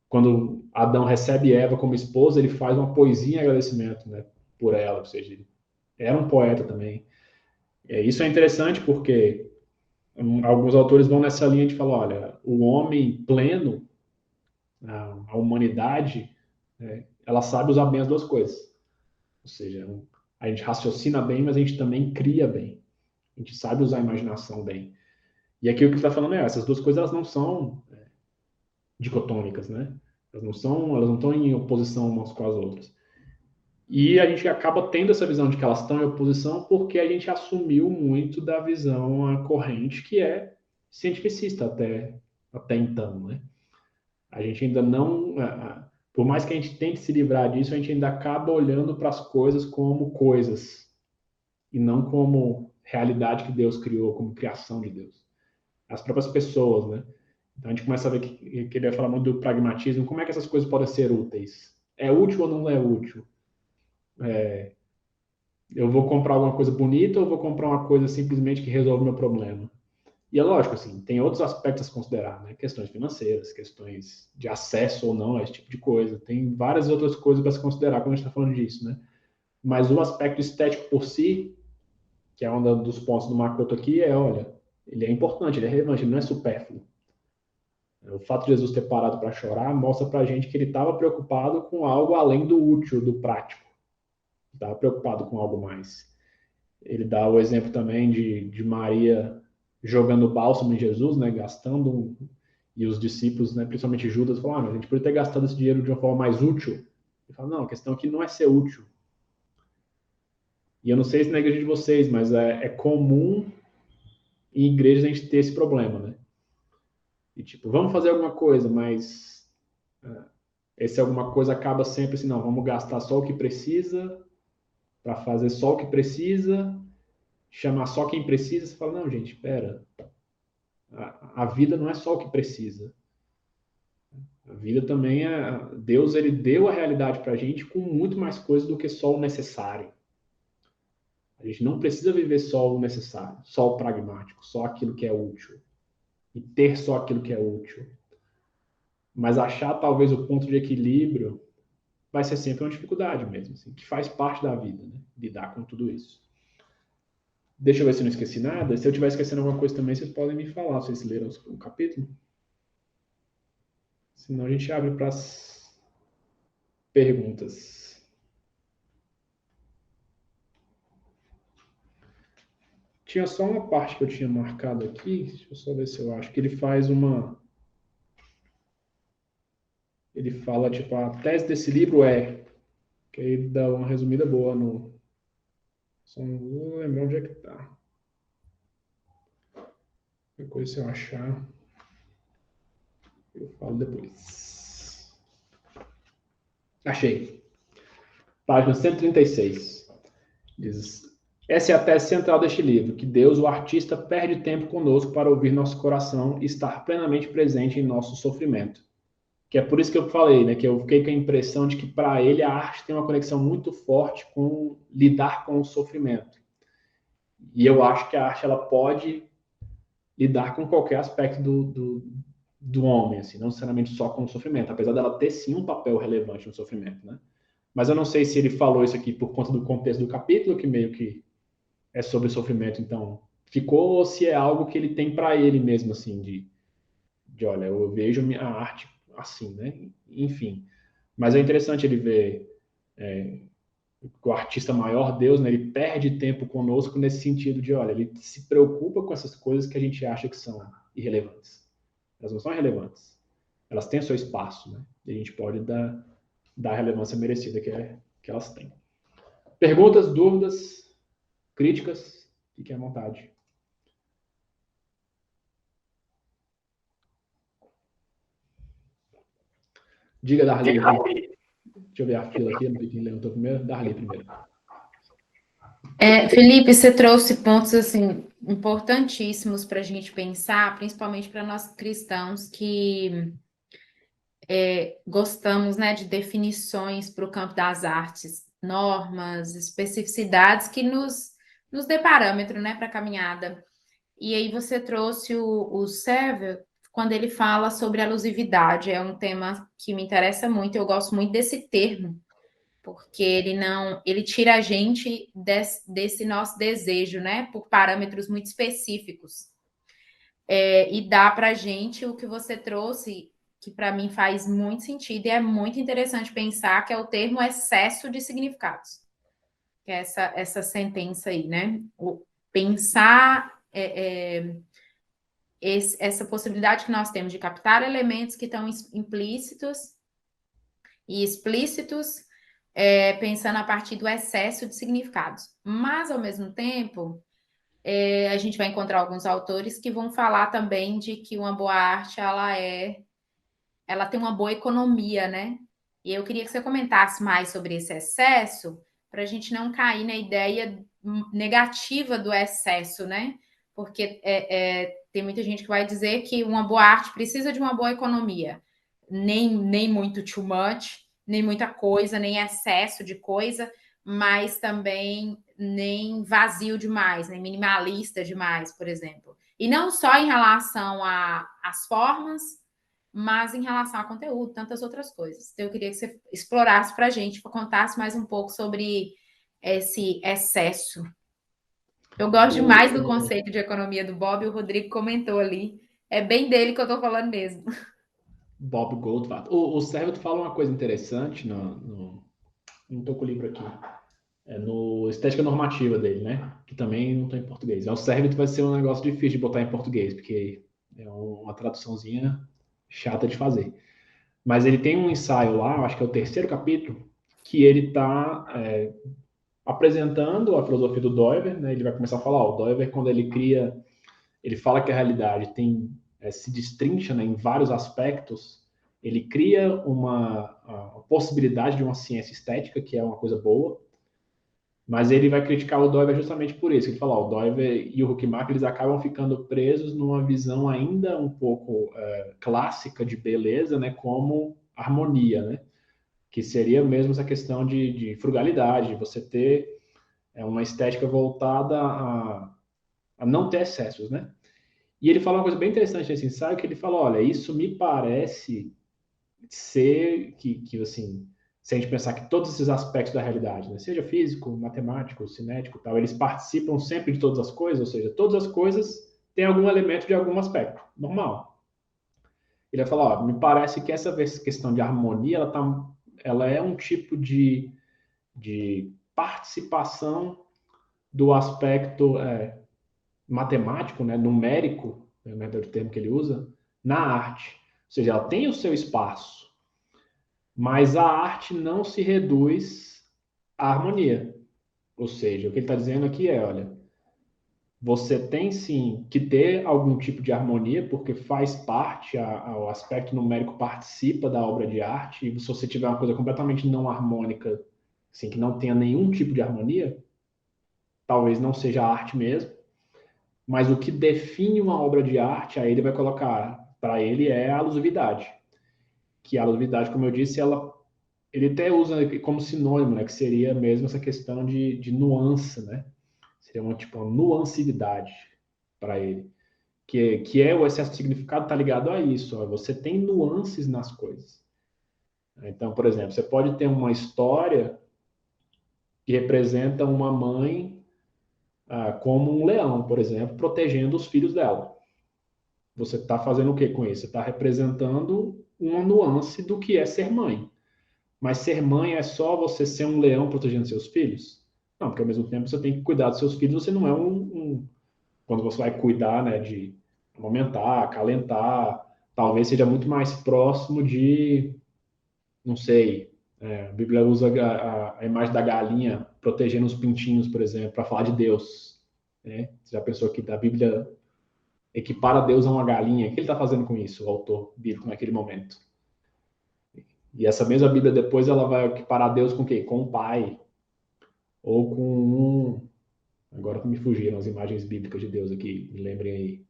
Quando Adão recebe Eva como esposa, ele faz uma poesia em agradecimento, né, por ela, ou seja, era um poeta também. Isso é interessante porque alguns autores vão nessa linha de falar, olha, o homem pleno, a humanidade, ela sabe usar bem as duas coisas. Ou seja, a gente raciocina bem, mas a gente também cria bem. A gente sabe usar a imaginação bem. E aqui o que ele está falando essas duas coisas elas não são dicotômicas, né? Elas não estão em oposição umas com as outras. E a gente acaba tendo essa visão de que elas estão em oposição porque a gente assumiu muito da visão corrente que é cientificista até então, né? A gente ainda não, por mais que a gente tente se livrar disso, a gente ainda acaba olhando para as coisas como coisas e não como realidade que Deus criou, como criação de Deus. As próprias pessoas, né? Então a gente começa a ver que ele vai falar muito do pragmatismo, como é que essas coisas podem ser úteis? É útil ou não é útil? Eu vou comprar alguma coisa bonita ou vou comprar uma coisa simplesmente que resolve o meu problema? E é lógico, assim, tem outros aspectos a se considerar, né? Questões financeiras, questões de acesso ou não a esse tipo de coisa. Tem várias outras coisas para se considerar quando a gente está falando disso, né? Mas o aspecto estético por si, que é um dos pontos do Makoto aqui, olha, ele é importante, ele é relevante, ele não é supérfluo. O fato de Jesus ter parado para chorar mostra para a gente que ele estava preocupado com algo além do útil, do prático. Estava preocupado com algo mais. Ele dá o exemplo também de Maria jogando bálsamo em Jesus, né, gastando, e os discípulos, né, principalmente Judas, falam, a gente poderia ter gastado esse dinheiro de uma forma mais útil. Ele fala, não, a questão aqui não é ser útil. E eu não sei se na igreja de vocês, mas é comum em igrejas a gente ter esse problema, né? E tipo, vamos fazer alguma coisa, mas esse alguma coisa acaba sempre assim, não, vamos gastar só o que precisa, para fazer só o que precisa, chamar só quem precisa. Você fala, não, gente, espera. A vida não é só o que precisa. A vida também Deus, ele deu a realidade para a gente com muito mais coisas do que só o necessário. A gente não precisa viver só o necessário, só o pragmático, só aquilo que é útil. E ter só aquilo que é útil. Mas achar talvez o ponto de equilíbrio vai ser sempre uma dificuldade mesmo, assim, que faz parte da vida, né? Lidar com tudo isso. Deixa eu ver se eu não esqueci nada. Se eu estiver esquecendo alguma coisa também, vocês podem me falar, vocês leram o capítulo. Senão a gente abre para as perguntas. Tinha só uma parte que eu tinha marcado aqui, deixa eu só ver se eu acho, que ele faz uma... Ele fala, tipo, a tese desse livro que aí dá uma resumida boa no... Só não vou lembrar onde é que tá. Qualquer coisa se eu achar, eu falo depois. Achei. Página 136. Diz... Essa é a tese central deste livro, que Deus, o artista, perde tempo conosco para ouvir nosso coração e estar plenamente presente em nosso sofrimento. Que é por isso que eu falei, né, que eu fiquei com a impressão de que para ele a arte tem uma conexão muito forte com lidar com o sofrimento. E eu acho que a arte ela pode lidar com qualquer aspecto do homem, assim, não necessariamente só com o sofrimento, apesar dela ter sim um papel relevante no sofrimento, né? Mas eu não sei se ele falou isso aqui por conta do contexto do capítulo, que meio que é sobre sofrimento, então ficou, ou se é algo que ele tem para ele mesmo, assim, de olha, eu vejo a arte assim, né? Enfim. Mas é interessante ele ver o artista maior, Deus, né? Ele perde tempo conosco nesse sentido de, olha, ele se preocupa com essas coisas que a gente acha que são irrelevantes. Elas não são irrelevantes. Elas têm o seu espaço, né? E a gente pode dar a relevância merecida que elas têm. Perguntas, dúvidas, críticas? Fiquem à vontade. Diga, Darli. Deixa eu ver a fila aqui, não vi quem levantou primeiro. Darli primeiro. Felipe, você trouxe pontos assim importantíssimos para a gente pensar, principalmente para nós cristãos que gostamos, né, de definições para o campo das artes, normas, especificidades que nos dê parâmetro, né, para a caminhada. E aí você trouxe o Servel, quando ele fala sobre alusividade, é um tema que me interessa muito, eu gosto muito desse termo, porque ele tira a gente desse nosso desejo, né, por parâmetros muito específicos. E dá para a gente o que você trouxe, que para mim faz muito sentido e é muito interessante pensar, que é o termo excesso de significados. Que é essa sentença aí, né? Pensar essa possibilidade que nós temos de captar elementos que estão implícitos e explícitos, pensando a partir do excesso de significados. Mas, ao mesmo tempo, a gente vai encontrar alguns autores que vão falar também de que uma boa arte, ela tem uma boa economia, né? E eu queria que você comentasse mais sobre esse excesso, para a gente não cair na ideia negativa do excesso, né? Porque tem muita gente que vai dizer que uma boa arte precisa de uma boa economia. Nem muito too much, nem muita coisa, nem excesso de coisa, mas também nem vazio demais, nem minimalista demais, por exemplo. E não só em relação às formas, mas em relação a conteúdo, tantas outras coisas. Então, eu queria que você explorasse para a gente, contasse mais um pouco sobre esse excesso. Eu gosto demais do conceito de economia do Bob, o Rodrigo comentou ali. É bem dele que eu estou falando mesmo. Bob Goldwasser. O Servet fala uma coisa interessante, não estou com o livro aqui, no Estética Normativa dele, né? Que também não está em português. O Servet vai ser um negócio difícil de botar em português, porque é uma traduçãozinha chata de fazer. Mas ele tem um ensaio lá, acho que é o 3º capítulo, que ele está apresentando a filosofia do Doiver, né? Ele vai começar a falar, o Doiver, quando ele cria, ele fala que a realidade se destrincha, né, em vários aspectos. Ele cria a possibilidade de uma ciência estética, que é uma coisa boa, mas ele vai criticar o Doiver justamente por isso. Ele fala, o Doiver e o Huckmark, eles acabam ficando presos numa visão ainda um pouco clássica de beleza, né, como harmonia, né, que seria mesmo essa questão de frugalidade, de você ter uma estética voltada a não ter excessos, né? E ele fala uma coisa bem interessante nesse ensaio, que ele fala, olha, isso me parece ser que assim, se a gente pensar que todos esses aspectos da realidade, né, seja físico, matemático, cinético, tal, eles participam sempre de todas as coisas, ou seja, todas as coisas têm algum elemento de algum aspecto, normal. Ele vai falar, ó, me parece que essa questão de harmonia, ela é um tipo de participação do aspecto matemático, né, numérico, é o termo que ele usa, na arte. Ou seja, ela tem o seu espaço, mas a arte não se reduz à harmonia. Ou seja, o que ele está dizendo aqui é, olha, você tem sim que ter algum tipo de harmonia, porque faz parte, o aspecto numérico participa da obra de arte, e se você tiver uma coisa completamente não harmônica, assim, que não tenha nenhum tipo de harmonia, talvez não seja arte mesmo, mas o que define uma obra de arte, aí ele vai colocar, para ele, é a alusividade. Que a alusividade, como eu disse, ele até usa como sinônimo, né, que seria mesmo essa questão de nuance, né? Seria uma nuancividade para ele. Que é o excesso de significado, está ligado a isso. Ó, você tem nuances nas coisas. Então, por exemplo, você pode ter uma história que representa uma mãe como um leão, por exemplo, protegendo os filhos dela. Você está fazendo o que com isso? Você está representando uma nuance do que é ser mãe. Mas ser mãe é só você ser um leão protegendo seus filhos? Não, porque ao mesmo tempo você tem que cuidar dos seus filhos, você não é quando você vai cuidar, né, de amamentar, acalentar, talvez seja muito mais próximo de, não sei, a Bíblia usa a imagem da galinha protegendo os pintinhos, por exemplo, para falar de Deus. Né? Você já pensou que a Bíblia equipara Deus a uma galinha? O que ele está fazendo com isso, o autor bíblico, naquele momento? E essa mesma Bíblia depois ela vai equiparar Deus com o quê? Com o Pai. Ou com Agora me fugiram as imagens bíblicas de Deus aqui, me lembrem aí.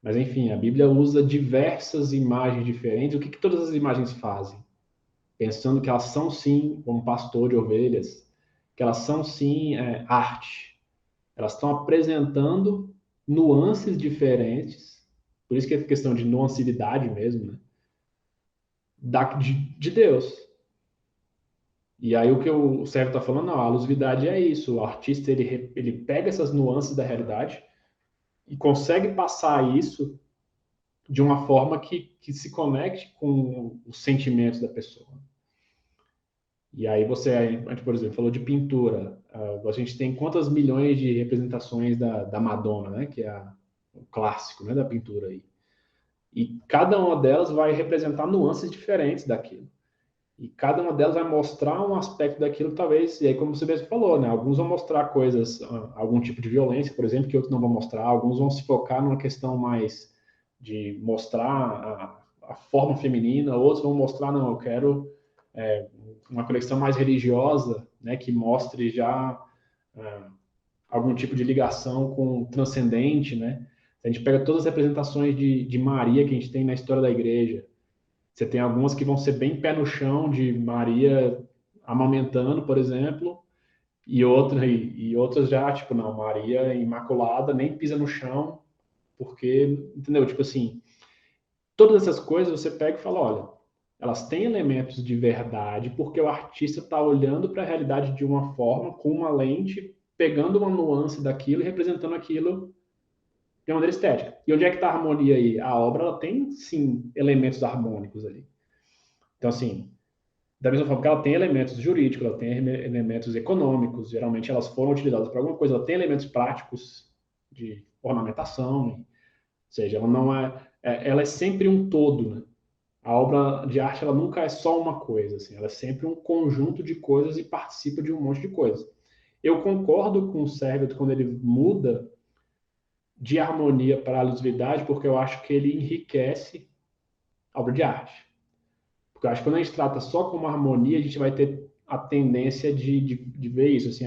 Mas enfim, a Bíblia usa diversas imagens diferentes. O que todas as imagens fazem? Pensando que elas são sim, como pastor de ovelhas, que elas são sim arte. Elas estão apresentando nuances diferentes, por isso que é questão de nuancividade mesmo, né? De Deus. E aí o que o Sérgio está falando, não, a alusividade é isso, o artista ele pega essas nuances da realidade e consegue passar isso de uma forma que se conecte com os sentimentos da pessoa. E aí a gente, por exemplo, falou de pintura. A gente tem quantas milhões de representações da Madonna, né? Que é o clássico, né? Da pintura aí. E cada uma delas vai representar nuances diferentes daquilo. E cada uma delas vai mostrar um aspecto daquilo, talvez, e aí como você mesmo falou, né? Alguns vão mostrar coisas, algum tipo de violência, por exemplo, que outros não vão mostrar. Alguns vão se focar numa questão mais de mostrar a forma feminina, outros vão mostrar, não, eu quero uma conexão mais religiosa, né? Que mostre já algum tipo de ligação com o transcendente, né? A gente pega todas as representações de Maria que a gente tem na história da igreja. Você tem algumas que vão ser bem pé no chão, de Maria amamentando, por exemplo, e outras já, tipo, não, Maria Imaculada nem pisa no chão, porque, entendeu? Tipo assim, todas essas coisas você pega e fala, olha, elas têm elementos de verdade, porque o artista está olhando para a realidade de uma forma, com uma lente, pegando uma nuance daquilo e representando aquilo de uma maneira estética. E onde é que está a harmonia aí? A obra ela tem, sim, elementos harmônicos ali. Então, assim, da mesma forma que ela tem elementos jurídicos, ela tem elementos econômicos, geralmente elas foram utilizadas para alguma coisa, ela tem elementos práticos de ornamentação, ou seja, ela não ela é sempre um todo, né? A obra de arte ela nunca é só uma coisa, assim, ela é sempre um conjunto de coisas e participa de um monte de coisas. Eu concordo com o Sérgio quando ele muda de harmonia para alusividade, porque eu acho que ele enriquece a obra de arte. Porque eu acho que quando a gente trata só como harmonia, a gente vai ter a tendência de ver isso, assim,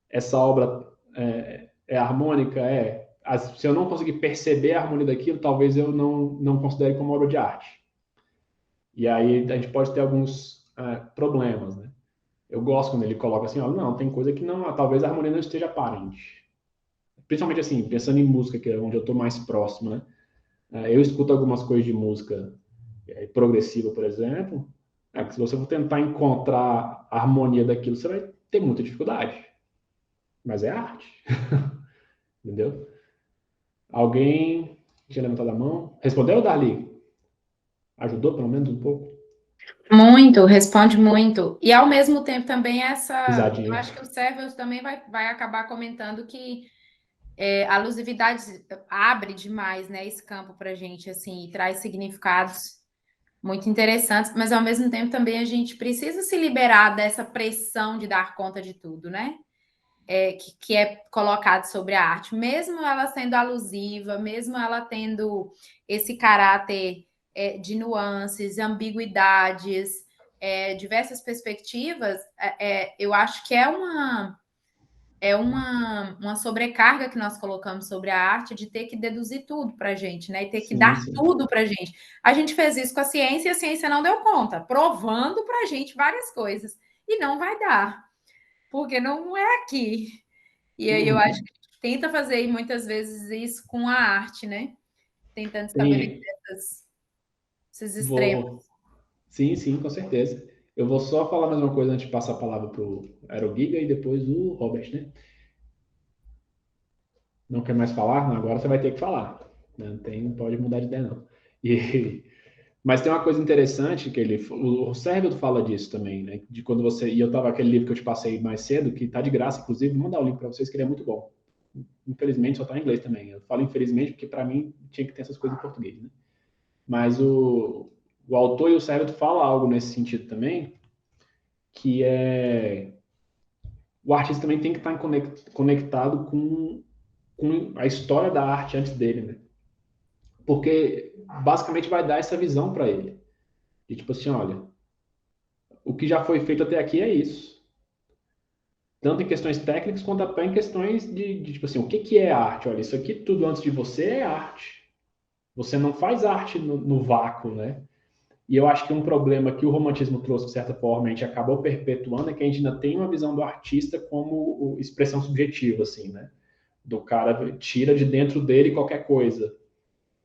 essa obra é harmônica? Se eu não conseguir perceber a harmonia daquilo, talvez eu não considere como obra de arte. E aí a gente pode ter alguns problemas, né? Eu gosto quando ele coloca assim, ó, não, tem coisa que não, talvez a harmonia não esteja aparente. Principalmente assim, pensando em música, que é onde eu estou mais próximo, né? Eu escuto algumas coisas de música progressiva, por exemplo, que se você for tentar encontrar a harmonia daquilo, você vai ter muita dificuldade. Mas é arte. Entendeu? Alguém tinha levantado a mão? Respondeu, Darli? Ajudou pelo menos um pouco? Muito, responde muito. E ao mesmo tempo também eu Risadinha. acho que o Servus também vai acabar comentando que a alusividade abre demais, né, esse campo para a gente, assim, e traz significados muito interessantes, mas ao mesmo tempo também a gente precisa se liberar dessa pressão de dar conta de tudo, né? Que é colocado sobre a arte, mesmo ela sendo alusiva, mesmo ela tendo esse caráter de nuances, ambiguidades, diversas perspectivas, eu acho que é uma sobrecarga que nós colocamos sobre a arte de ter que deduzir tudo para a gente, né? E ter que dar Sim. tudo para a gente. A gente fez isso com a ciência e a ciência não deu conta, provando para a gente várias coisas. E não vai dar, porque não é aqui. E aí eu acho que a gente tenta fazer muitas vezes isso com a arte, né? Tentando estabelecer esses extremos. Sim, com certeza. Eu vou só falar mais uma coisa antes de passar a palavra para o Aerogiga e depois o Robert, né? Não quer mais falar? Não, agora você vai ter que falar. Não pode mudar de ideia, não. Mas tem uma coisa interessante que o Sérgio fala disso também, né? De quando você. E eu tava aquele livro que eu te passei mais cedo, que tá de graça, inclusive, vou mandar o link para vocês, que ele é muito bom. Infelizmente, só tá em inglês também. Eu falo infelizmente porque para mim tinha que ter essas coisas em português, né? Mas o autor e o Sérgio fala algo nesse sentido também, que o artista também tem que estar conectado com a história da arte antes dele, né? Porque basicamente vai dar essa visão para ele. E tipo assim, olha, o que já foi feito até aqui é isso. Tanto em questões técnicas quanto até em questões de tipo assim, o que é arte? Olha, isso aqui tudo antes de você é arte. Você não faz arte no vácuo, né? E eu acho que um problema que o romantismo trouxe, de certa forma, a gente acabou perpetuando, é que a gente ainda tem uma visão do artista como expressão subjetiva, assim, né? Do cara tira de dentro dele qualquer coisa.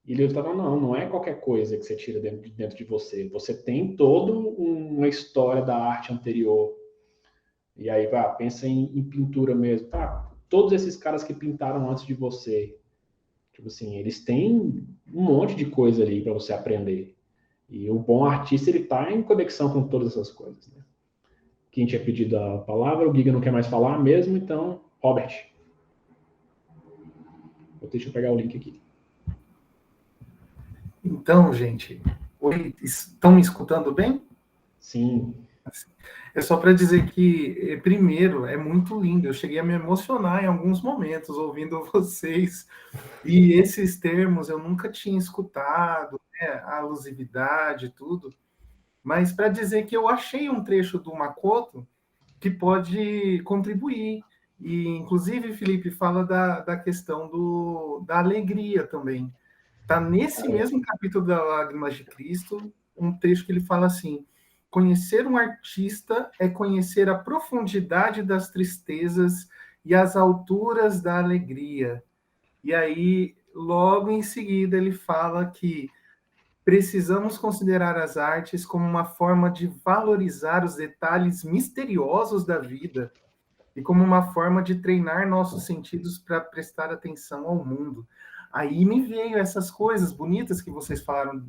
E Lewis estava, não é qualquer coisa que você tira dentro de você. Você tem toda uma história da arte anterior. E aí, pensa em pintura mesmo. Todos esses caras que pintaram antes de você, tipo assim, eles têm um monte de coisa ali para você aprender. E o bom artista, ele tá em conexão com todas essas coisas, né? Quem tinha pedido a palavra, o Giga não quer mais falar mesmo, então, Robert. Deixa eu pegar o link aqui. Então, gente, oi, estão me escutando bem? Sim. É só para dizer que, primeiro, é muito lindo. Eu cheguei a me emocionar em alguns momentos ouvindo vocês. E esses termos eu nunca tinha escutado, né? A alusividade e tudo. Mas para dizer que eu achei um trecho do Makoto que pode contribuir. E, inclusive, Felipe fala da questão da alegria também. Está nesse mesmo capítulo da Lágrimas de Cristo, um trecho que ele fala assim: conhecer um artista é conhecer a profundidade das tristezas e as alturas da alegria. E aí, logo em seguida, ele fala que precisamos considerar as artes como uma forma de valorizar os detalhes misteriosos da vida e como uma forma de treinar nossos sentidos para prestar atenção ao mundo. Aí me veio essas coisas bonitas que vocês falaram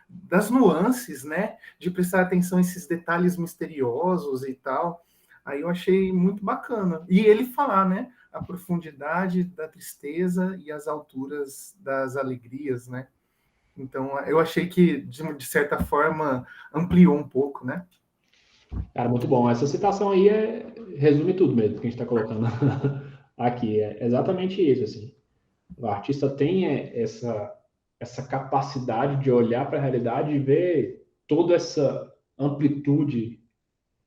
das nuances, né? De prestar atenção a esses detalhes misteriosos e tal. Aí eu achei muito bacana. E ele falar, né? A profundidade da tristeza e as alturas das alegrias, né? Então, eu achei que, de certa forma, ampliou um pouco, né? Cara, muito bom. Essa citação aí resume tudo mesmo que a gente está colocando aqui. É exatamente isso, assim. O artista tem essa capacidade de olhar para a realidade e ver toda essa amplitude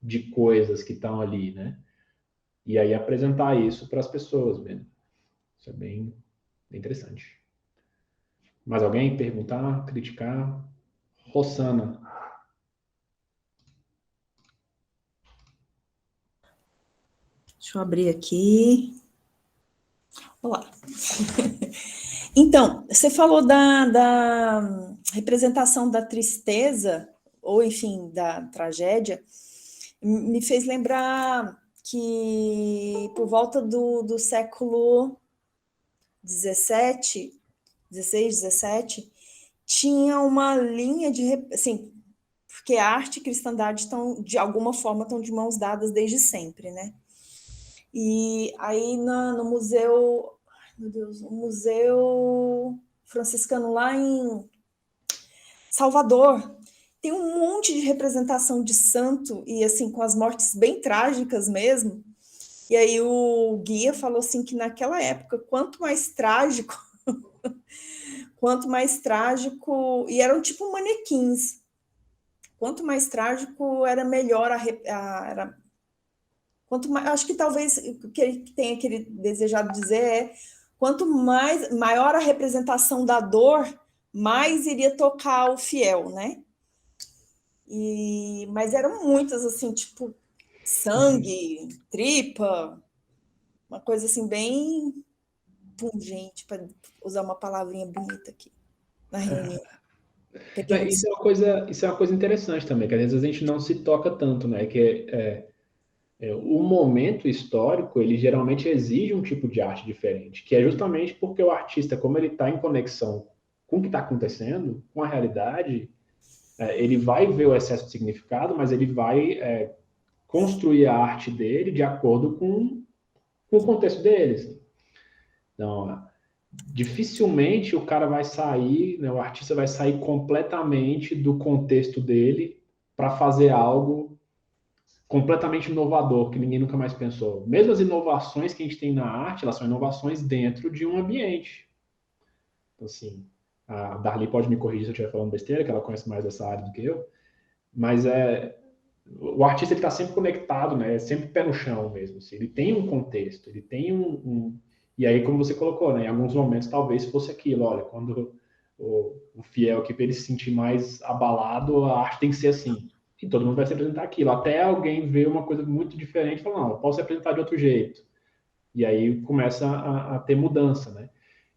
de coisas que estão ali, né? E aí apresentar isso para as pessoas mesmo. Isso é bem interessante. Mais alguém perguntar, criticar? Rossana. Deixa eu abrir aqui. Olá. Então, você falou da representação da tristeza, ou enfim, da tragédia, me fez lembrar que por volta do século 17, 16, 17, tinha uma linha de, assim, porque a arte e a cristandade estão, de alguma forma, estão de mãos dadas desde sempre, né? E aí no museu, meu Deus, o museu franciscano lá em Salvador, tem um monte de representação de santo e assim com as mortes bem trágicas mesmo. E aí o guia falou assim que naquela época, quanto mais trágico, e eram tipo manequins. Quanto mais trágico era melhor era quanto mais, acho que talvez o que ele tenha desejado dizer é quanto maior a representação da dor, mais iria tocar o fiel, né? Mas eram muitas assim, tipo sangue, tripa, uma coisa assim bem pungente, para usar uma palavrinha bonita aqui na reunião. Isso é uma coisa interessante também, que às vezes a gente não se toca tanto, né? O momento histórico, ele geralmente exige um tipo de arte diferente, que é justamente porque o artista, como ele está em conexão com o que está acontecendo, com a realidade, ele vai ver o excesso de significado, mas ele vai construir a arte dele de acordo com o contexto dele. Assim. Então, dificilmente o cara vai sair, né, o artista vai sair completamente do contexto dele para fazer algo completamente inovador, que ninguém nunca mais pensou. Mesmo as inovações que a gente tem na arte, elas são inovações dentro de um ambiente. Então, assim, a Darli pode me corrigir se eu estiver falando besteira, que ela conhece mais dessa área do que eu, mas o artista está sempre conectado, né? É sempre pé no chão mesmo. Assim. Ele tem um contexto, ele tem E aí, como você colocou, né? Em alguns momentos talvez fosse aquilo, olha, quando o fiel aqui, para ele se sentir mais abalado, a arte tem que ser assim. E todo mundo vai se apresentar aquilo. Até alguém ver uma coisa muito diferente e falar, não, eu posso se apresentar de outro jeito. E aí começa a ter mudança, né?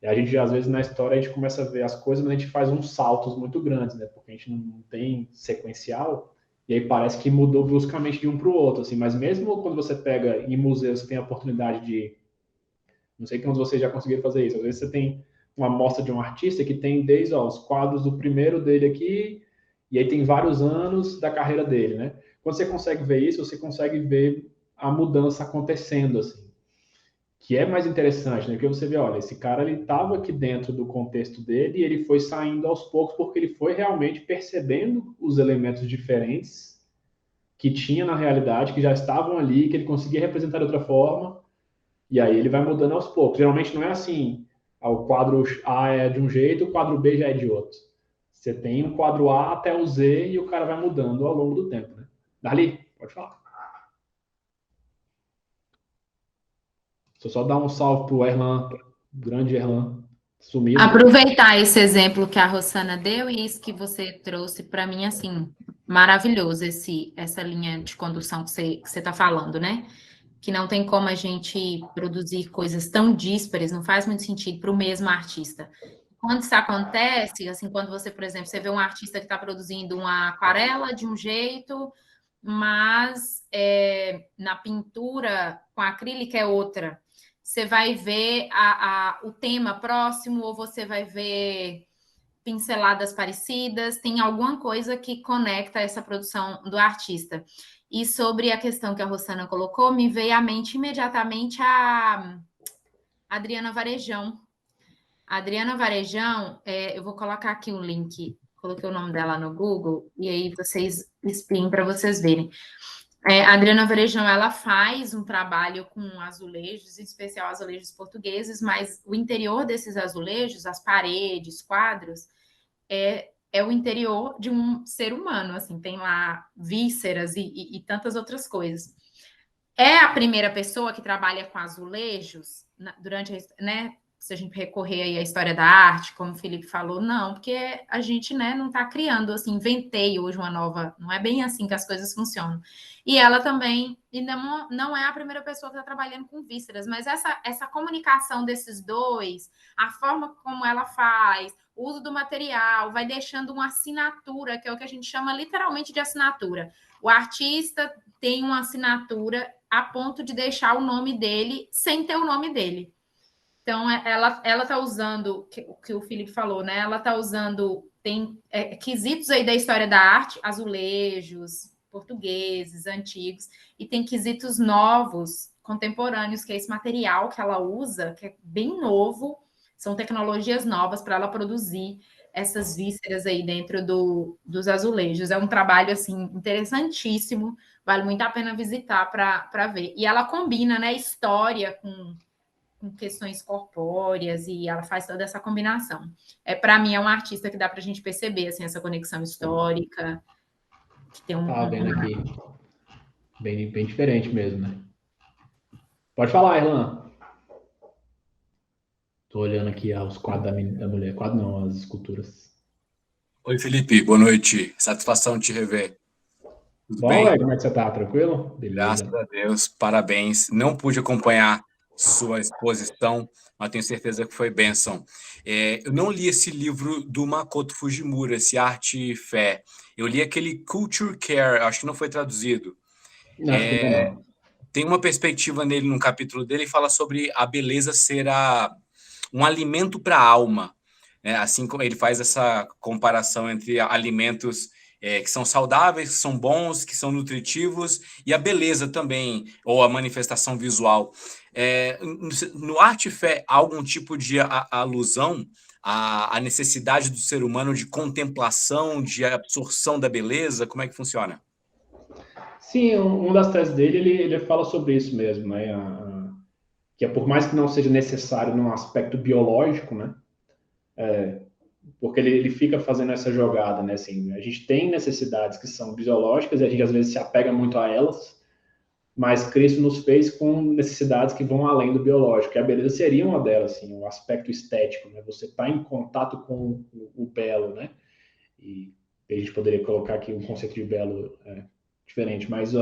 E a gente, às vezes, na história, a gente começa a ver as coisas, mas a gente faz uns saltos muito grandes, né? Porque a gente não tem sequencial, e aí parece que mudou bruscamente de um para o outro, assim. Mas mesmo quando você pega em museus que tem a oportunidade de... Não sei quantos vocês já conseguiram fazer isso. Às vezes você tem uma amostra de um artista que tem desde os quadros do primeiro dele aqui, e aí tem vários anos da carreira dele, né? Quando você consegue ver isso, você consegue ver a mudança acontecendo, assim. Que é mais interessante, né? Porque você vê, olha, esse cara, ele estava aqui dentro do contexto dele e ele foi saindo aos poucos porque ele foi realmente percebendo os elementos diferentes que tinha na realidade, que já estavam ali, que ele conseguia representar de outra forma, e aí ele vai mudando aos poucos. Geralmente não é assim, o quadro A é de um jeito, o quadro B já é de outro. Você tem um quadro A até o Z e o cara vai mudando ao longo do tempo, né? Dali, pode falar. Deixa eu só dar um salve pro Erlan, grande Erlan, sumido. Aproveitar esse exemplo que a Rossana deu e isso que você trouxe para mim, assim, maravilhoso, essa linha de condução que você está falando, né? Que não tem como a gente produzir coisas tão díspares, não faz muito sentido para o mesmo artista. Quando isso acontece, assim, quando você, por exemplo, você vê um artista que está produzindo uma aquarela de um jeito, mas na pintura com acrílica é outra. Você vai ver o tema próximo ou você vai ver pinceladas parecidas, tem alguma coisa que conecta essa produção do artista. E sobre a questão que a Rossana colocou, me veio à mente imediatamente a Adriana Varejão. A Adriana Varejão, eu vou colocar aqui um link, coloquei o nome dela no Google, e aí vocês espiem para vocês verem. A Adriana Varejão, ela faz um trabalho com azulejos, em especial azulejos portugueses, mas o interior desses azulejos, as paredes, quadros, é o interior de um ser humano, assim, tem lá vísceras e tantas outras coisas. É a primeira pessoa que trabalha com azulejos durante, né? Se a gente recorrer aí à história da arte, como o Felipe falou, não, porque a gente, né, não está criando, assim, inventei hoje uma nova, não é bem assim que as coisas funcionam. E ela também, e não é a primeira pessoa que está trabalhando com vísceras, mas essa comunicação desses dois, a forma como ela faz, o uso do material, vai deixando uma assinatura, que é o que a gente chama literalmente de assinatura. O artista tem uma assinatura a ponto de deixar o nome dele sem ter o nome dele. Então, ela está usando, o que o Felipe falou, né? Ela está usando, tem quesitos aí da história da arte, azulejos, portugueses, antigos, e tem quesitos novos, contemporâneos, que é esse material que ela usa, que é bem novo, são tecnologias novas para ela produzir essas vísceras aí dentro dos azulejos. É um trabalho, assim, interessantíssimo, vale muito a pena visitar para ver. E ela combina, né, história com questões corpóreas e ela faz toda essa combinação. Para mim, é uma artista que dá para a gente perceber assim, essa conexão histórica. Que tem Vendo aqui. Bem diferente mesmo, né? Pode falar, Erlan. Tô olhando aqui os quadros da mulher. Quadro não, as esculturas. Oi, Felipe. Boa noite. Satisfação te rever. Tudo Bom, bem? como é que você tá? Tranquilo? Beleza. Graças a Deus. Parabéns. Não pude acompanhar sua exposição, mas tenho certeza que foi bênção. Eu não li esse livro do Makoto Fujimura, esse Arte e Fé. Eu li aquele Culture Care, acho que não foi traduzido. Não, acho que não. Tem uma perspectiva nele, num capítulo dele, e fala sobre a beleza ser um alimento para a alma. Assim como ele faz essa comparação entre alimentos que são saudáveis, que são bons, que são nutritivos, e a beleza também, ou a manifestação visual. No Arte e Fé, há algum tipo de alusão à necessidade do ser humano de contemplação, de absorção da beleza? Como é que funciona? Sim, uma das teses dele, ele fala sobre isso mesmo, né? Que por mais que não seja necessário num aspecto biológico, né? Porque ele fica fazendo essa jogada, né? Assim, a gente tem necessidades que são biológicas e a gente às vezes se apega muito a elas, mas Cristo nos fez com necessidades que vão além do biológico. E a beleza seria uma delas, assim, o aspecto estético, né? Você está em contato com o belo, né? E a gente poderia colocar aqui um conceito de belo diferente, mas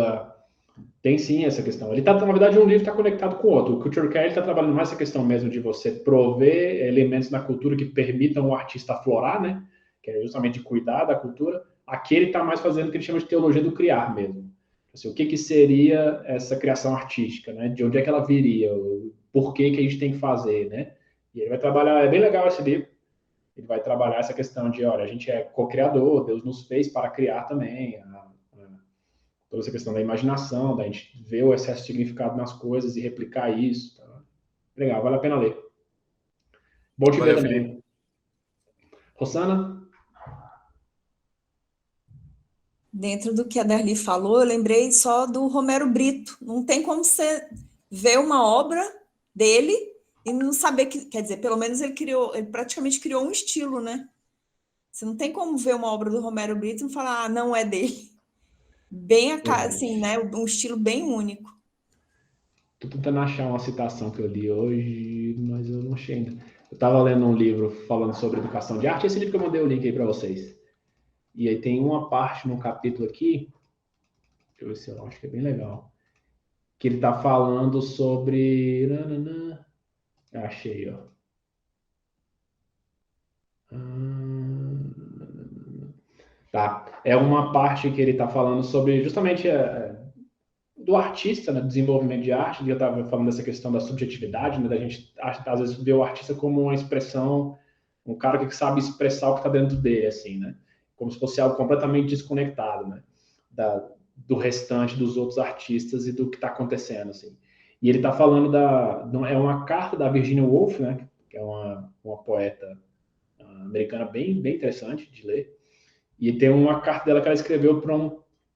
Tem sim essa questão. Ele tá, na verdade, um livro está conectado com o outro. O Culture Care está trabalhando mais essa questão mesmo de você prover elementos na cultura que permitam o artista aflorar, né? Que é justamente de cuidar da cultura. Aqui ele está mais fazendo o que ele chama de teologia do criar mesmo. Assim, o que, que seria essa criação artística, né? De onde é que ela viria? O porquê que a gente tem que fazer, né? E ele vai trabalhar, é bem legal esse livro. Ele vai trabalhar essa questão de, olha, a gente é co-criador, Deus nos fez para criar também, toda essa questão da imaginação, da gente ver o excesso de significado nas coisas e replicar isso. Tá? Legal, vale a pena ler. Bom te ver Valeu, Felipe. também. Rosana? Dentro do que a Darli falou, eu lembrei só do Romero Brito. Não tem como você ver uma obra dele e não saber que, quer dizer, pelo menos ele praticamente criou um estilo, né? Você não tem como ver uma obra do Romero Brito e não falar, não é dele. Bem assim, né? Um estilo bem único. Tô tentando achar uma citação que eu li hoje, mas eu não achei ainda. Eu estava lendo um livro falando sobre educação de arte, esse livro que eu mandei o link aí para vocês. E aí tem uma parte no capítulo aqui, deixa eu ver se eu acho que é bem legal, que ele está falando sobre... Achei, ó. Tá. É uma parte que ele está falando sobre justamente do artista, né, do desenvolvimento de arte. Eu estava falando dessa questão da subjetividade, né, da gente às vezes ver o artista como uma expressão, um cara que sabe expressar o que está dentro dele, assim, né? Como se fosse algo completamente desconectado, né? Do restante dos outros artistas e do que está acontecendo, assim. E ele está falando é uma carta da Virginia Woolf, né? Que é uma poeta americana bem interessante de ler. E tem uma carta dela que ela escreveu para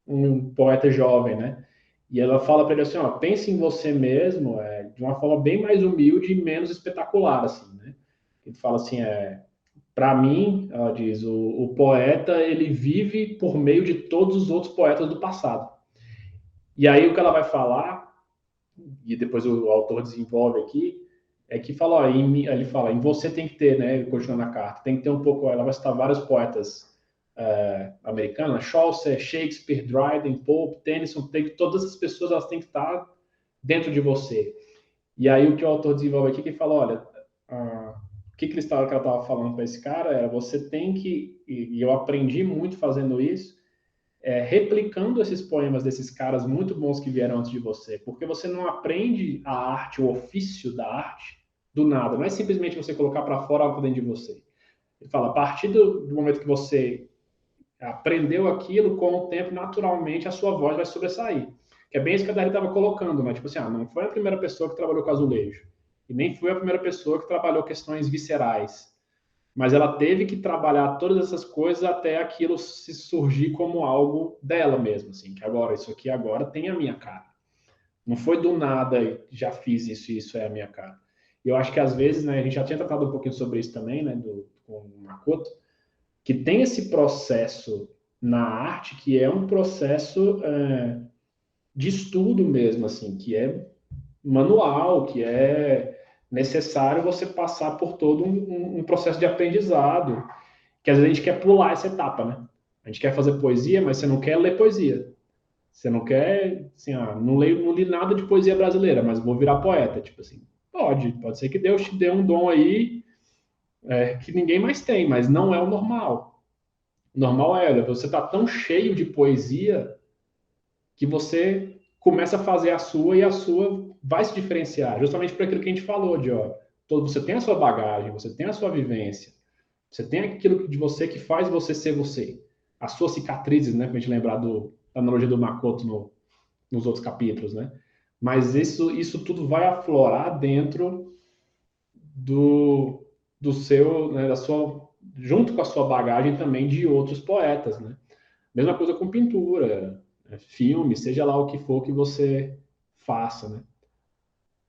um poeta jovem, né? E ela fala para ele assim, ó, pense em você mesmo de uma forma bem mais humilde e menos espetacular, assim, né? Ele fala assim, para mim, ela diz, o poeta, ele vive por meio de todos os outros poetas do passado. E aí o que ela vai falar, e depois o autor desenvolve aqui, é que fala, ó, ele fala, em você tem que ter, né, continuando a carta, tem que ter um pouco, ela vai citar vários poetas americanos, Chaucer, Shakespeare, Dryden, Pope, Tennyson, todas as pessoas elas têm que estar dentro de você. E aí o que o autor desenvolve aqui, que fala, olha, o que ela estava falando para esse cara era, você tem que, e eu aprendi muito fazendo isso, replicando esses poemas desses caras muito bons que vieram antes de você, porque você não aprende a arte, o ofício da arte, do nada. Não é simplesmente você colocar para fora algo dentro de você. Ele fala, a partir do momento que você aprendeu aquilo, com o tempo, naturalmente, a sua voz vai sobressair. Que é bem isso que a Dari estava colocando, né? Tipo assim, não foi a primeira pessoa que trabalhou com azulejo, e nem foi a primeira pessoa que trabalhou questões viscerais, mas ela teve que trabalhar todas essas coisas até aquilo se surgir como algo dela mesmo, assim, que agora, isso aqui agora tem a minha cara. Não foi do nada, já fiz isso e isso é a minha cara. E eu acho que às vezes, né, a gente já tinha tratado um pouquinho sobre isso também, né, com o Makoto, que tem esse processo na arte que é um processo de estudo mesmo, assim, que é manual, que é necessário você passar por todo um processo de aprendizado, que às vezes a gente quer pular essa etapa, né? A gente quer fazer poesia, mas você não quer ler poesia. Você não quer, assim, não li nada de poesia brasileira, mas vou virar poeta. Tipo assim, pode ser que Deus te dê um dom aí que ninguém mais tem, mas não é o normal. O normal você tá tão cheio de poesia que você começa a fazer a sua e a sua vai se diferenciar, justamente por aquilo que a gente falou, você tem a sua bagagem, você tem a sua vivência, você tem aquilo de você que faz você ser você. As suas cicatrizes, né, pra gente lembrar da analogia do Makoto nos outros capítulos, né? Mas isso tudo vai aflorar dentro do seu, né, junto com a sua bagagem também de outros poetas, né? Mesma coisa com pintura, filme, seja lá o que for que você faça, né?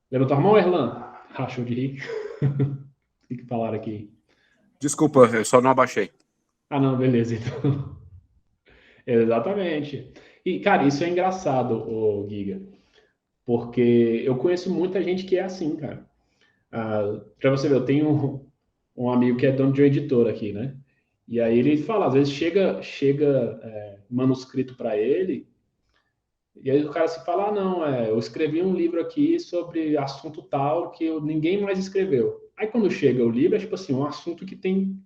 Levanta a mão, Erlan? Rachou de rir. O que falaram aqui? Desculpa, eu só não abaixei. Não, beleza, então. Exatamente. E, cara, isso é engraçado, ô Giga, porque eu conheço muita gente que é assim, cara. Pra você ver, eu tenho um amigo que é dono de uma editora aqui, né? E aí ele fala, às vezes chega manuscrito para ele, E aí o cara se fala, não, eu escrevi um livro aqui sobre assunto tal que ninguém mais escreveu. Aí quando chega o livro, é tipo assim, um assunto que tem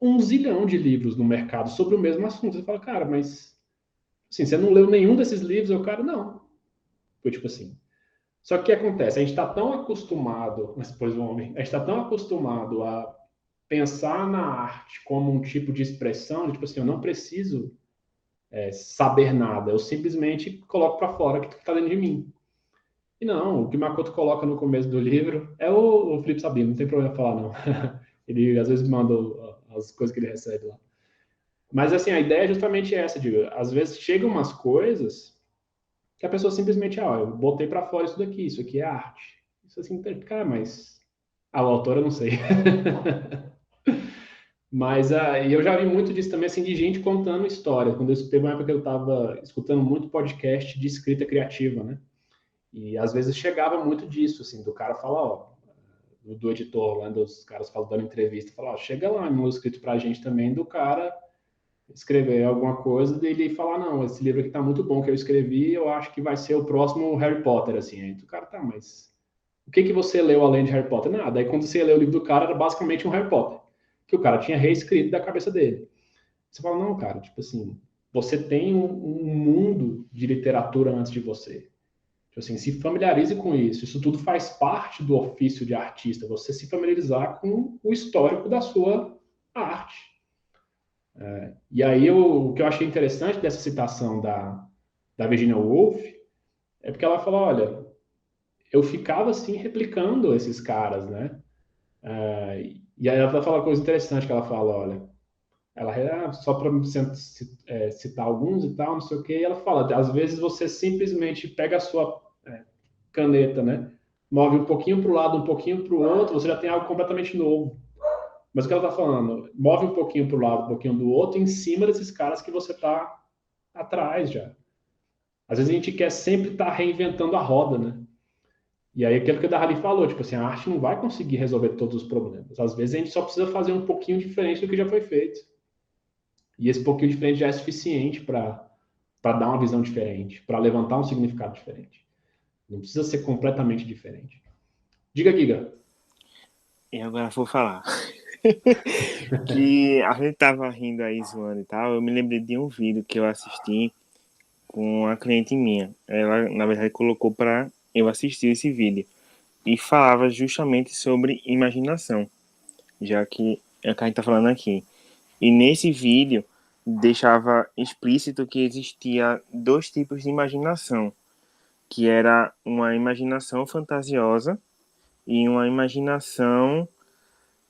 1 zilhão de livros no mercado sobre o mesmo assunto. Você fala, cara, mas assim, você não leu nenhum desses livros? Eu, cara, não. Foi tipo assim. Só que o que acontece? A gente está tão acostumado, mas depois o homem, a gente está tão acostumado a pensar na arte como um tipo de expressão, tipo assim, eu não preciso saber nada, eu simplesmente coloco para fora o que está dentro de mim. E não, o que Makoto coloca no começo do livro é o Felipe Sabino, não tem problema falar, não. Ele às vezes manda as coisas que ele recebe lá. Mas assim, a ideia é justamente essa, de às vezes chegam umas coisas que a pessoa simplesmente, eu botei para fora isso daqui, isso aqui é arte. Isso assim, cara, mas o autor eu não sei. Mas e eu já vi muito disso também, assim, de gente contando história. Quando teve uma época que eu estava escutando muito podcast de escrita criativa, né? E às vezes chegava muito disso, assim, do cara falar, do editor lá, dos caras falando, dando entrevista, falar, chega lá um escrito pra gente também, do cara escrever alguma coisa dele falar, não, esse livro aqui tá muito bom que eu escrevi, eu acho que vai ser o próximo Harry Potter, assim. Aí o cara, tá, mas o que você leu além de Harry Potter? Nada. Aí quando você leu o livro do cara, era basicamente um Harry Potter, que o cara tinha reescrito da cabeça dele. Você fala, não, cara, tipo assim, você tem um mundo de literatura antes de você. Tipo assim, se familiarize com isso. Isso tudo faz parte do ofício de artista, você se familiarizar com o histórico da sua arte. E aí o que eu achei interessante dessa citação da Virginia Woolf é porque ela fala, olha, eu ficava assim replicando esses caras, né? E aí ela fala uma coisa interessante que ela fala, olha, ela só para citar alguns e tal, não sei o que, e ela fala, às vezes você simplesmente pega a sua caneta, né? Move um pouquinho para o lado, um pouquinho para o outro, você já tem algo completamente novo. Mas o que ela está falando, move um pouquinho para o lado, um pouquinho do outro, em cima desses caras que você está atrás já. Às vezes a gente quer sempre estar reinventando a roda, né? E aí aquilo que a Darli falou, tipo assim, a arte não vai conseguir resolver todos os problemas. Às vezes a gente só precisa fazer um pouquinho diferente do que já foi feito. E esse pouquinho diferente já é suficiente para dar uma visão diferente, para levantar um significado diferente. Não precisa ser completamente diferente. Diga, Giga. E agora vou falar. Que a gente tava rindo aí, zoando e tal. Eu me lembrei de um vídeo que eu assisti com uma cliente minha. Ela, na verdade, colocou para eu assistir esse vídeo. E falava justamente sobre imaginação, já que é o que a gente tá falando aqui. E nesse vídeo deixava explícito que existia 2 tipos de imaginação, que era uma imaginação fantasiosa e uma imaginação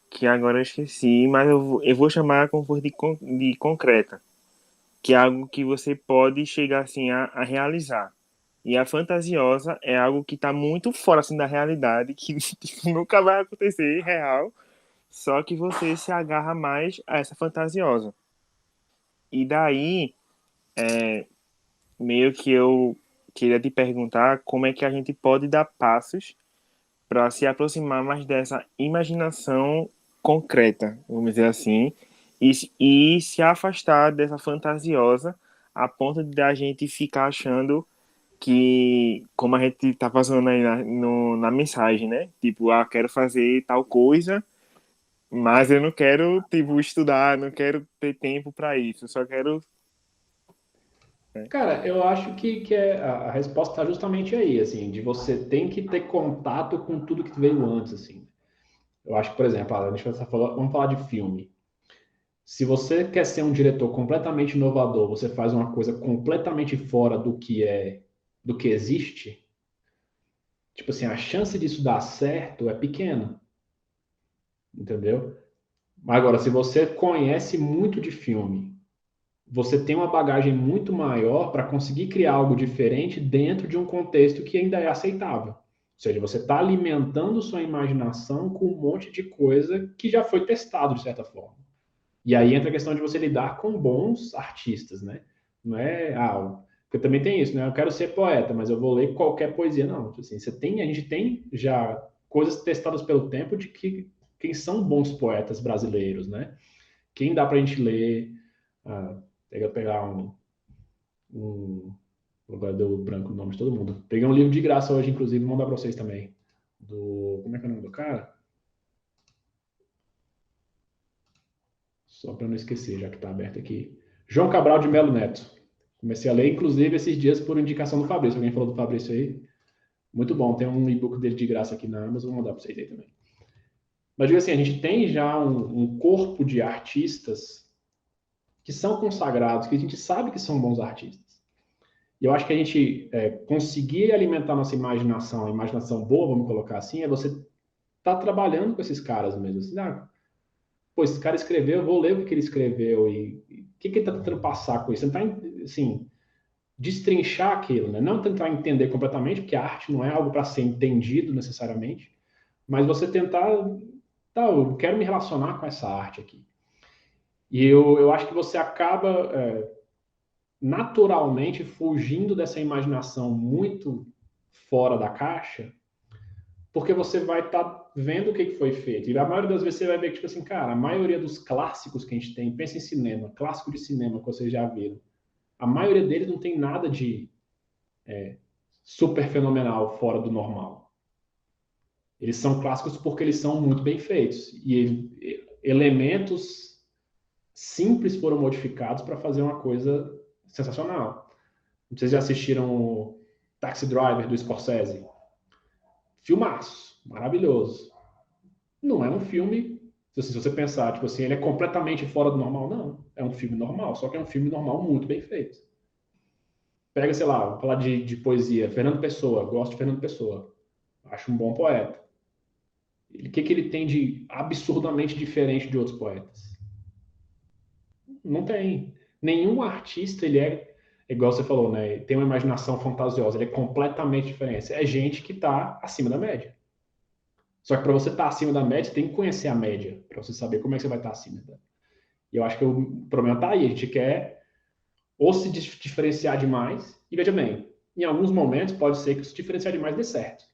que agora eu esqueci, mas eu vou chamar como fosse de concreta, que é algo que você pode chegar assim a realizar. E a fantasiosa é algo que está muito fora assim, da realidade, que tipo, nunca vai acontecer real, só que você se agarra mais a essa fantasiosa. E daí, meio que eu queria te perguntar como é que a gente pode dar passos para se aproximar mais dessa imaginação concreta, vamos dizer assim, e se afastar dessa fantasiosa a ponto de a gente ficar achando que, como a gente tá fazendo aí na mensagem, né? Tipo, quero fazer tal coisa, mas eu não quero, tipo, estudar, não quero ter tempo para isso, eu só quero... Né? Cara, eu acho que a resposta está justamente aí, assim, de você tem que ter contato com tudo que veio antes, assim. Eu acho que, por exemplo, vamos falar de filme. Se você quer ser um diretor completamente inovador, você faz uma coisa completamente fora do que existe, tipo assim, a chance disso dar certo é pequena, entendeu? Agora, se você conhece muito de filme, você tem uma bagagem muito maior para conseguir criar algo diferente dentro de um contexto que ainda é aceitável. Ou seja, você está alimentando sua imaginação com um monte de coisa que já foi testado de certa forma. E aí entra a questão de você lidar com bons artistas, né? Não é, porque também tem isso, né? Eu quero ser poeta, mas eu vou ler qualquer poesia. Não, assim, a gente tem já coisas testadas pelo tempo de quem são bons poetas brasileiros, né? Quem dá para a gente ler, pegar um Agora deu branco o nome de todo mundo. Peguei um livro de graça hoje, inclusive, vou mandar para vocês também. Como é que é o nome do cara? Só para não esquecer, já que está aberto aqui. João Cabral de Melo Neto. Comecei a ler, inclusive, esses dias por indicação do Fabrício. Alguém falou do Fabrício aí? Muito bom. Tem um e-book dele de graça aqui na Amazon. Vou mandar para vocês aí também. Mas, digo assim, a gente tem já um corpo de artistas que são consagrados, que a gente sabe que são bons artistas. E eu acho que a gente conseguir alimentar nossa imaginação, a imaginação boa, vamos colocar assim, é você estar trabalhando com esses caras mesmo. Assim, pô, esse cara escreveu, eu vou ler o que ele escreveu e o que ele está tentando passar com isso. Tentar, assim, destrinchar aquilo, né? Não tentar entender completamente, porque a arte não é algo para ser entendido necessariamente, mas você tentar, eu quero me relacionar com essa arte aqui. E eu acho que você acaba naturalmente fugindo dessa imaginação muito fora da caixa, porque você vai estar vendo o que foi feito. E a maioria das vezes você vai ver que, tipo assim, cara, a maioria dos clássicos que a gente tem, pensa em cinema, clássico de cinema que vocês já viram, a maioria deles não tem nada de super fenomenal, fora do normal. Eles são clássicos porque eles são muito bem feitos. E elementos simples foram modificados para fazer uma coisa sensacional. Vocês já assistiram o Taxi Driver, do Scorsese? Filmaço, maravilhoso. Não é um filme, se você pensar, tipo assim, ele é completamente fora do normal, não. É um filme normal, só que é um filme normal muito bem feito. Pega, sei lá, vou falar de poesia, Fernando Pessoa, gosto de Fernando Pessoa. Acho um bom poeta. O que ele tem de absurdamente diferente de outros poetas? Não tem. Nenhum artista, ele igual você falou, né? Tem uma imaginação fantasiosa, ele é completamente diferente. É gente que está acima da média. Só que para você estar acima da média, você tem que conhecer a média, para você saber como é que você vai estar acima. E eu acho que o problema está aí. A gente quer ou se diferenciar demais, e veja bem, em alguns momentos pode ser que se diferenciar demais dê certo.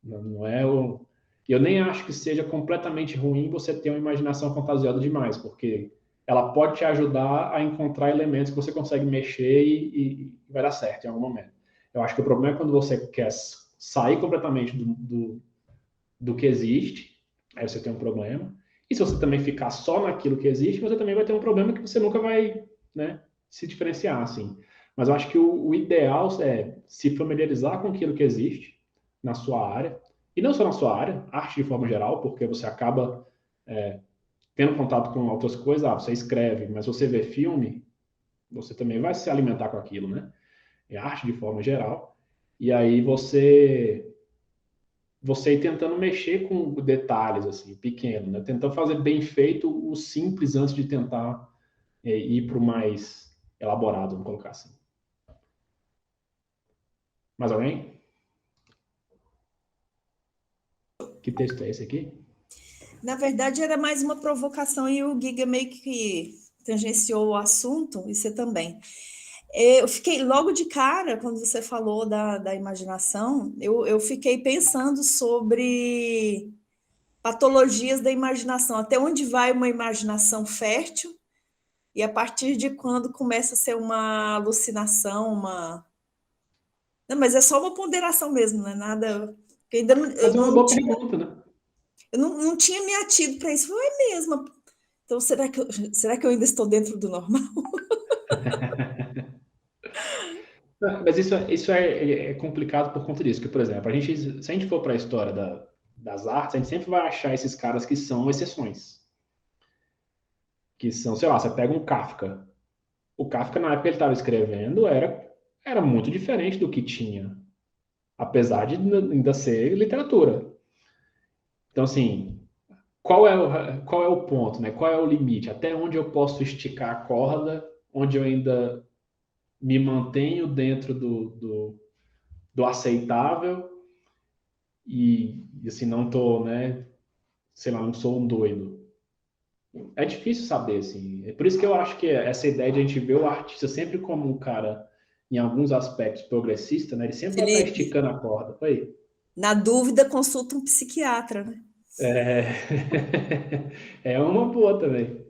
Não é o... Eu nem acho que seja completamente ruim você ter uma imaginação fantasiosa demais, porque ela pode te ajudar a encontrar elementos que você consegue mexer e vai dar certo em algum momento. Eu acho que o problema é quando você quer sair completamente do que existe, aí você tem um problema. E se você também ficar só naquilo que existe, você também vai ter um problema que você nunca vai, né, se diferenciar, assim. Mas eu acho que o ideal é se familiarizar com aquilo que existe na sua área, e não só na sua área, arte de forma geral, porque você acaba tendo contato com outras coisas, você escreve, mas você vê filme, você também vai se alimentar com aquilo, né? É arte de forma geral. E aí você ir tentando mexer com detalhes, assim, pequeno, né? Tentando fazer bem feito o simples antes de tentar ir para o mais elaborado, vamos colocar assim. Mais alguém? Que texto é esse aqui? Na verdade, era mais uma provocação e o Giga meio que tangenciou o assunto, e você também. Eu fiquei logo de cara, quando você falou da imaginação, eu fiquei pensando sobre patologias da imaginação, até onde vai uma imaginação fértil e a partir de quando começa a ser uma alucinação, uma... Não, mas é só uma ponderação mesmo, não é nada... Eu ainda não, Mas é uma boa pergunta, né? eu não tinha me atido para isso. Foi mesmo. Então, será que eu ainda estou dentro do normal? Mas isso é complicado por conta disso, que, por exemplo, se a gente for para a história das artes, a gente sempre vai achar esses caras que são exceções. Que são, sei lá, você pega um Kafka. O Kafka, na época que ele estava escrevendo, era muito diferente do que tinha, apesar de ainda ser literatura. Então, assim, qual é o ponto, né? Qual é o limite? Até onde eu posso esticar a corda, onde eu ainda me mantenho dentro do aceitável e assim, não tô, né? Sei lá, não sou um doido. É difícil saber, assim. É por isso que eu acho que essa ideia de a gente ver o artista sempre como um cara, em alguns aspectos, progressista, né? Ele sempre vai estar Felipe, esticando a corda. Oi? na dúvida, consulta um psiquiatra, né? É... é uma boa também.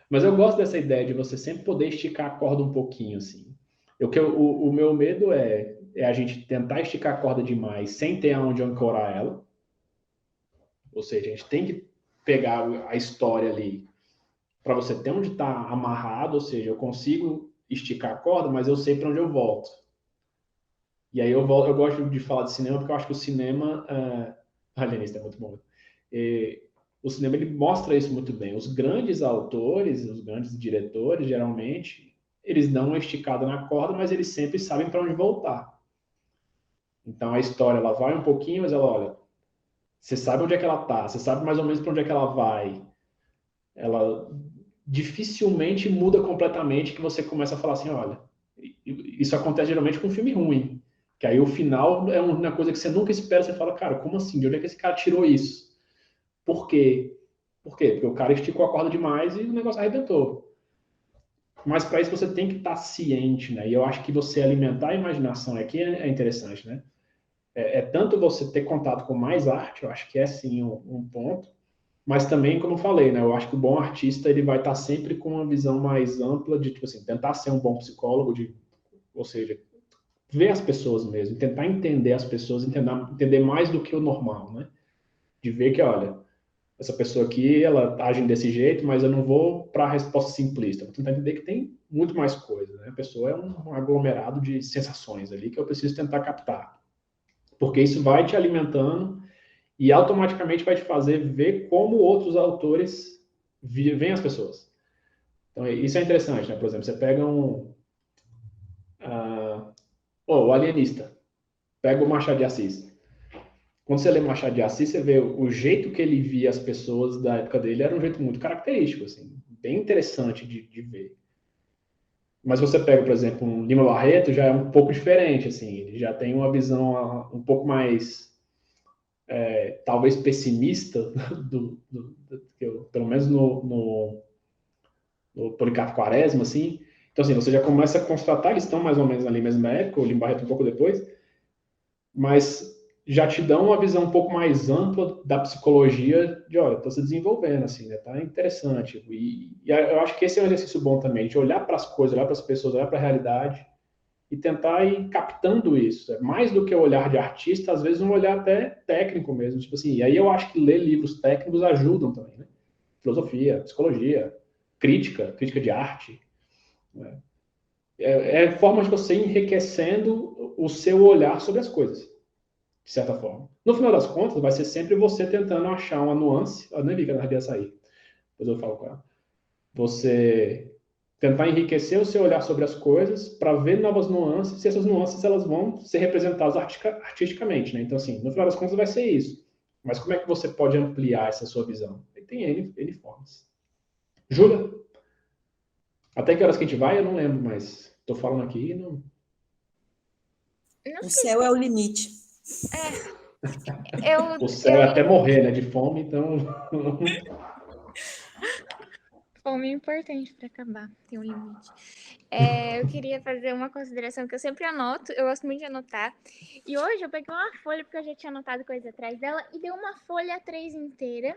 Mas eu gosto dessa ideia de você sempre poder esticar a corda um pouquinho, assim. O meu medo é a gente tentar esticar a corda demais sem ter aonde ancorar ela. Ou seja, a gente tem que pegar a história ali para você ter onde está amarrado, ou seja, eu consigo esticar a corda, mas eu sei para onde eu volto. E aí eu gosto de falar de cinema porque eu acho que o cinema, alienista é muito bom. O cinema ele mostra isso muito bem. Os grandes autores, os grandes diretores, geralmente, eles dão uma esticada na corda, mas eles sempre sabem para onde voltar. Então a história ela vai um pouquinho, mas ela olha, você sabe onde é que ela está, você sabe mais ou menos para onde é que ela vai. Ela dificilmente muda completamente que você começa a falar assim, olha, isso acontece geralmente com um filme ruim, que aí o final é uma coisa que você nunca espera, você fala, cara, como assim? De onde é que esse cara tirou isso? Por quê? Por quê? Porque o cara esticou a corda demais e o negócio arrebentou. Mas para isso você tem que estar ciente, né? E eu acho que você alimentar a imaginação aqui é interessante, né? É tanto você ter contato com mais arte, eu acho que é sim um ponto, mas também, como eu falei, né? Eu acho que o bom artista ele vai estar sempre com uma visão mais ampla de, tipo assim, tentar ser um bom psicólogo, ou seja, ver as pessoas mesmo, tentar entender as pessoas, entender mais do que o normal, né? De ver que, olha, essa pessoa aqui, ela age desse jeito, mas eu não vou para a resposta simplista. Vou tentar entender que tem muito mais coisa, né? A pessoa é um aglomerado de sensações ali que eu preciso tentar captar. Porque isso vai te alimentando e automaticamente vai te fazer ver como outros autores veem as pessoas. Então, isso é interessante, né? Por exemplo, você pega o Alienista, pega o Machado de Assis. Quando você lê Machado de Assis, você vê o jeito que ele via as pessoas da época dele era um jeito muito característico, assim, bem interessante de ver. Mas você pega, por exemplo, um Lima Barreto, já é um pouco diferente, assim, ele já tem uma visão um pouco mais, talvez, pessimista, pelo menos no Policarpo Quaresma, assim. Então, assim, você já começa a constatar, eles estão mais ou menos ali mesma época, o Lima Barreto um pouco depois, mas já te dão uma visão um pouco mais ampla da psicologia de, olha, está se desenvolvendo, assim, né? Tá interessante. E eu acho que esse é um exercício bom também, de olhar para as coisas, olhar para as pessoas, olhar para a realidade e tentar ir captando isso. É mais do que o olhar de artista, às vezes um olhar até técnico mesmo, tipo assim. E aí eu acho que ler livros técnicos ajudam também, né? Filosofia, psicologia, crítica de arte, né? É forma de você ir enriquecendo o seu olhar sobre as coisas, de certa forma. No final das contas, vai ser sempre você tentando achar uma nuance. Eu nem vi que a Nadia ia sair, depois eu falo com ela. Você tentar enriquecer o seu olhar sobre as coisas para ver novas nuances, e essas nuances elas vão ser representadas artisticamente, né? Então, assim, no final das contas vai ser isso. Mas como é que você pode ampliar essa sua visão? E tem N formas. Júlia? Até que horas que a gente vai, eu não lembro, mas tô falando aqui e não... O céu é o limite. O céu é até morrer, né? De fome, então... Fome é importante para acabar, tem um limite. Eu queria fazer uma consideração que eu sempre anoto, eu gosto muito de anotar. E hoje eu peguei uma folha, porque eu já tinha anotado coisa atrás dela, e deu uma folha A3 inteira.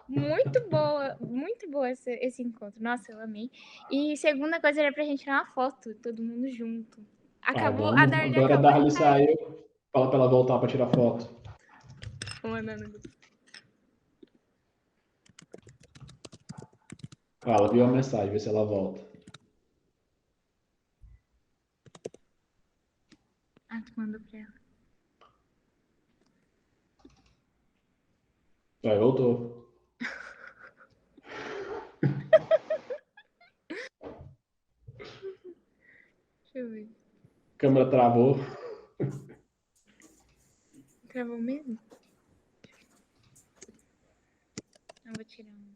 Muito boa esse encontro. Nossa, eu amei. E segunda coisa era pra gente tirar uma foto, todo mundo junto. Acabou, a Darly Agora a acabou Darly de sair. saiu, fala pra ela voltar pra tirar foto. Tô mandando. Ela viu a mensagem, vê se ela volta. Tu mandou pra ela. Vai, voltou. Deixa eu ver. A câmera travou. Travou mesmo? Eu vou tirar um.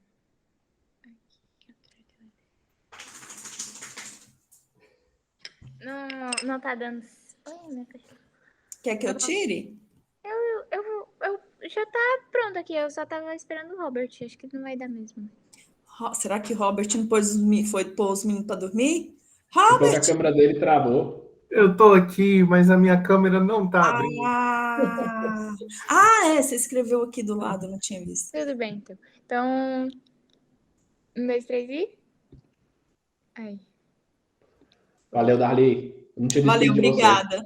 Não tá dando. Oi, minha cachorra. Quer que eu tire? Eu já tá pronto aqui, eu só tava esperando o Robert. Acho que não vai dar mesmo. Será que Robert não foi pôr os meninos para dormir? Porque a Robert! câmera dele travou. Eu tô aqui, mas a minha câmera não tá abrindo. Você escreveu aqui do lado, eu não tinha visto. Tudo bem, então. Então, 1, 2, 3 e... Aí. Valeu, Darli. Eu não tinha Valeu, despedido de você. obrigada.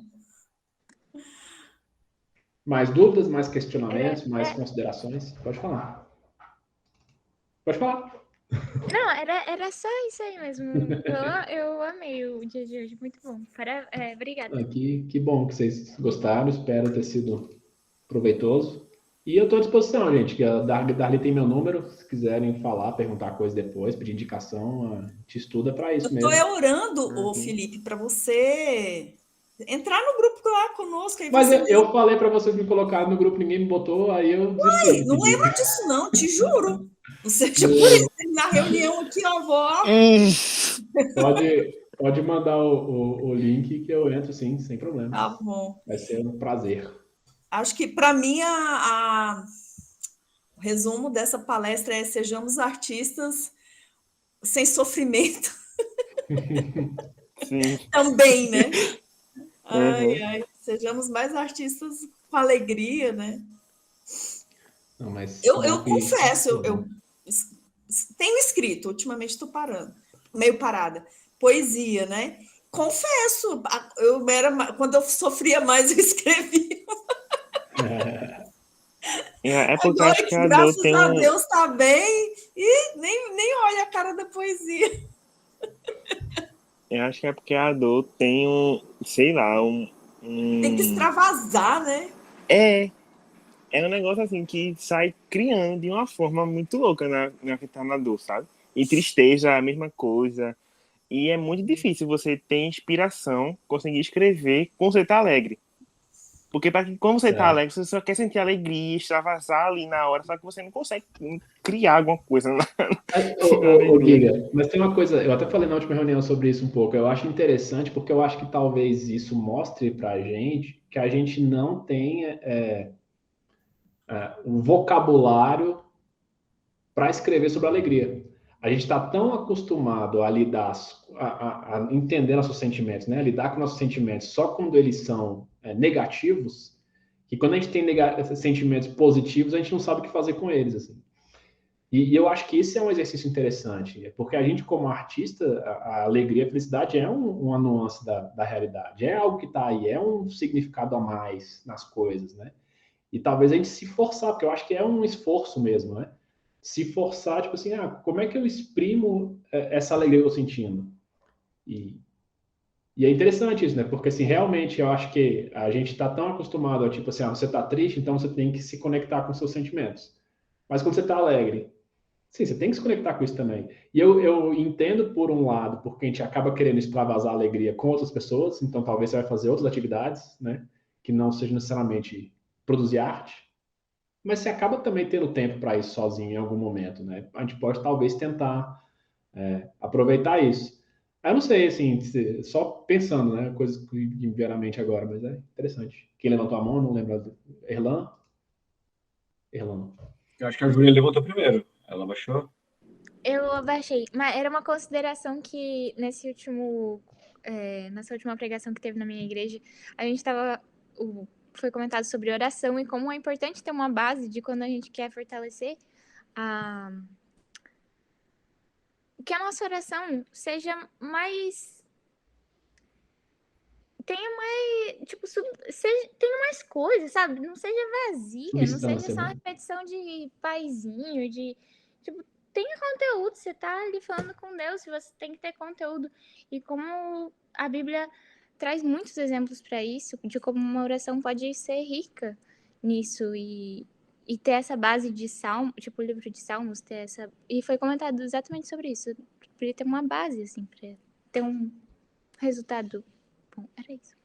Mais dúvidas, mais questionamentos, mais considerações? Pode falar. Pode falar. Não, era só isso aí mesmo. Eu amei o dia de hoje, muito bom. Obrigada. Que bom que vocês gostaram, espero ter sido proveitoso. E eu estou à disposição, gente, que a Darli tem meu número, se quiserem falar, perguntar coisa depois, pedir indicação, a gente estuda para isso Eu mesmo. estou orando, ô Felipe, para você entrar no grupo lá conosco. Aí Mas você eu falei para vocês me colocarem no grupo, ninguém me botou, aí eu desisti. não lembro disso, não, te juro. Não seja por isso, na reunião aqui, ó, vó. Pode mandar o link que eu entro, sim, sem problema. Tá bom. Vai ser um prazer. Acho que, para mim, o resumo dessa palestra é: sejamos artistas sem sofrimento. Sim. Também, né? Ai, sejamos mais artistas com alegria, né? Não, mas eu confesso, eu tenho escrito, ultimamente estou meio parada, poesia, né? Confesso, quando eu sofria mais, eu escrevia. Porque agora acho que a graças dor tem a Deus está bem e nem olha a cara da poesia. Eu acho que é porque a dor tem sei lá, Tem que extravasar, né? É um negócio assim que sai criando de uma forma muito louca na que tá na dor, sabe? E tristeza é a mesma coisa. E é muito difícil você ter inspiração, conseguir escrever quando você tá alegre. Porque quando você tá alegre, você só quer sentir alegria, extravasar ali na hora, só que você não consegue criar alguma coisa Ô, Giga, mas tem uma coisa, eu até falei na última reunião sobre isso um pouco, eu acho interessante, porque eu acho que talvez isso mostre pra gente que a gente não tem um vocabulário para escrever sobre alegria. A gente está tão acostumado a lidar, a entender nossos sentimentos, né? A lidar com nossos sentimentos só quando eles são negativos, que quando a gente tem sentimentos positivos, a gente não sabe o que fazer com eles, assim. E eu acho que esse é um exercício interessante, porque a gente, como artista, a alegria, a felicidade é uma nuance da realidade, é algo que está aí, é um significado a mais nas coisas, né? E talvez a gente se forçar, porque eu acho que é um esforço mesmo, né? Se forçar, tipo assim, como é que eu exprimo essa alegria que eu tô sentindo? E é interessante isso, né? Porque, assim, realmente eu acho que a gente tá tão acostumado a, tipo assim, você tá triste, então você tem que se conectar com seus sentimentos. Mas quando você tá alegre, sim, você tem que se conectar com isso também. E eu entendo por um lado, porque a gente acaba querendo extravasar a alegria com outras pessoas, então talvez você vai fazer outras atividades, né? Que não seja necessariamente produzir arte. Mas você acaba também tendo tempo para isso sozinho em algum momento, né? A gente pode talvez tentar aproveitar isso. Eu não sei, assim, só pensando, né? Coisas que me vieram à mente agora, mas é interessante. Quem levantou a mão, não lembro. Erlan? Erlan. Eu acho que a Júlia levantou primeiro. Ela baixou? Eu abaixei, mas era uma consideração que nessa última pregação que teve na minha igreja, a gente foi comentado sobre oração e como é importante ter uma base de quando a gente quer fortalecer que a nossa oração seja mais tenha mais coisas, sabe? Não seja vazia, não seja só uma repetição de paizinho, tipo, tenha conteúdo, você tá ali falando com Deus, você tem que ter conteúdo. E como a Bíblia traz muitos exemplos para isso, de como uma oração pode ser rica nisso e ter essa base de salmo, tipo o livro de Salmos, ter essa. E foi comentado exatamente sobre isso. Podia ter uma base, assim, para ter um resultado bom. Era isso.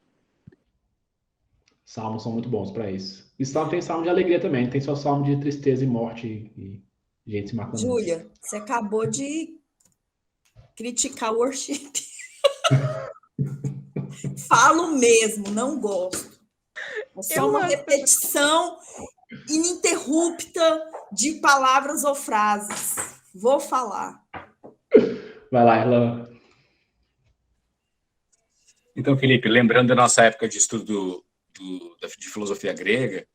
Salmos são muito bons para isso. E tem salmo de alegria também, tem só salmo de tristeza e morte e gente se matando. Júlia, você acabou de criticar o worship. Falo mesmo, não gosto. É só uma repetição ininterrupta de palavras ou frases. Vou falar. Vai lá, Erlan. Então, Felipe, lembrando da nossa época de estudo de filosofia grega,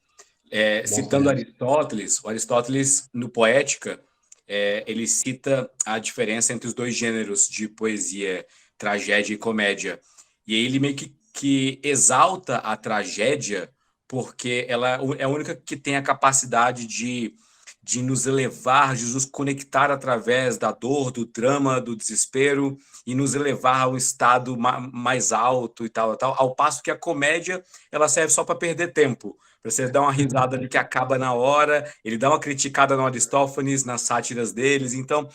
citando Aristóteles, o Aristóteles, no Poética, ele cita a diferença entre os dois gêneros de poesia tragédia e comédia. E aí ele meio que exalta a tragédia porque ela é a única que tem a capacidade de nos elevar, de nos conectar através da dor, do drama, do desespero e nos elevar a um estado mais alto e tal, ao passo que a comédia ela serve só para perder tempo, para você dar uma risada de que acaba na hora, ele dá uma criticada no Aristófanes, nas sátiras deles, então